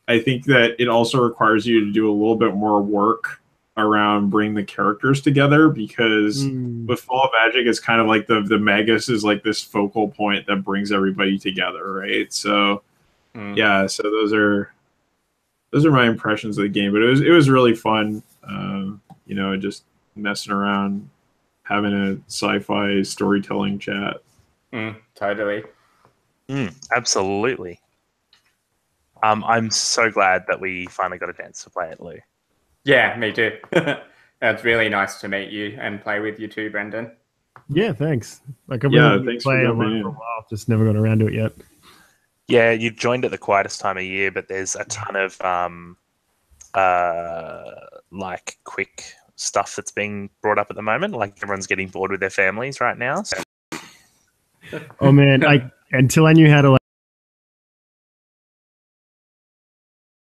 I think that it also requires you to do a little bit more work around bringing the characters together, because with Fall of Magic, it's kind of like the Magus is like this focal point that brings everybody together, right? So yeah, so those are my impressions of the game, but it was really fun, you know, just messing around, having a sci-fi storytelling chat. Totally. Absolutely. I'm so glad that we finally got a chance to play it, Lou. Yeah, me too. It's really nice to meet you and play with you too, Brendan. Yeah, thanks. Like I've thanks for playing jumping in for a while, just never got around to it yet. Yeah, you joined at the quietest time of year, but there's a ton of like quick stuff that's being brought up at the moment. Like everyone's getting bored with their families right now. So. Oh man, until I knew how to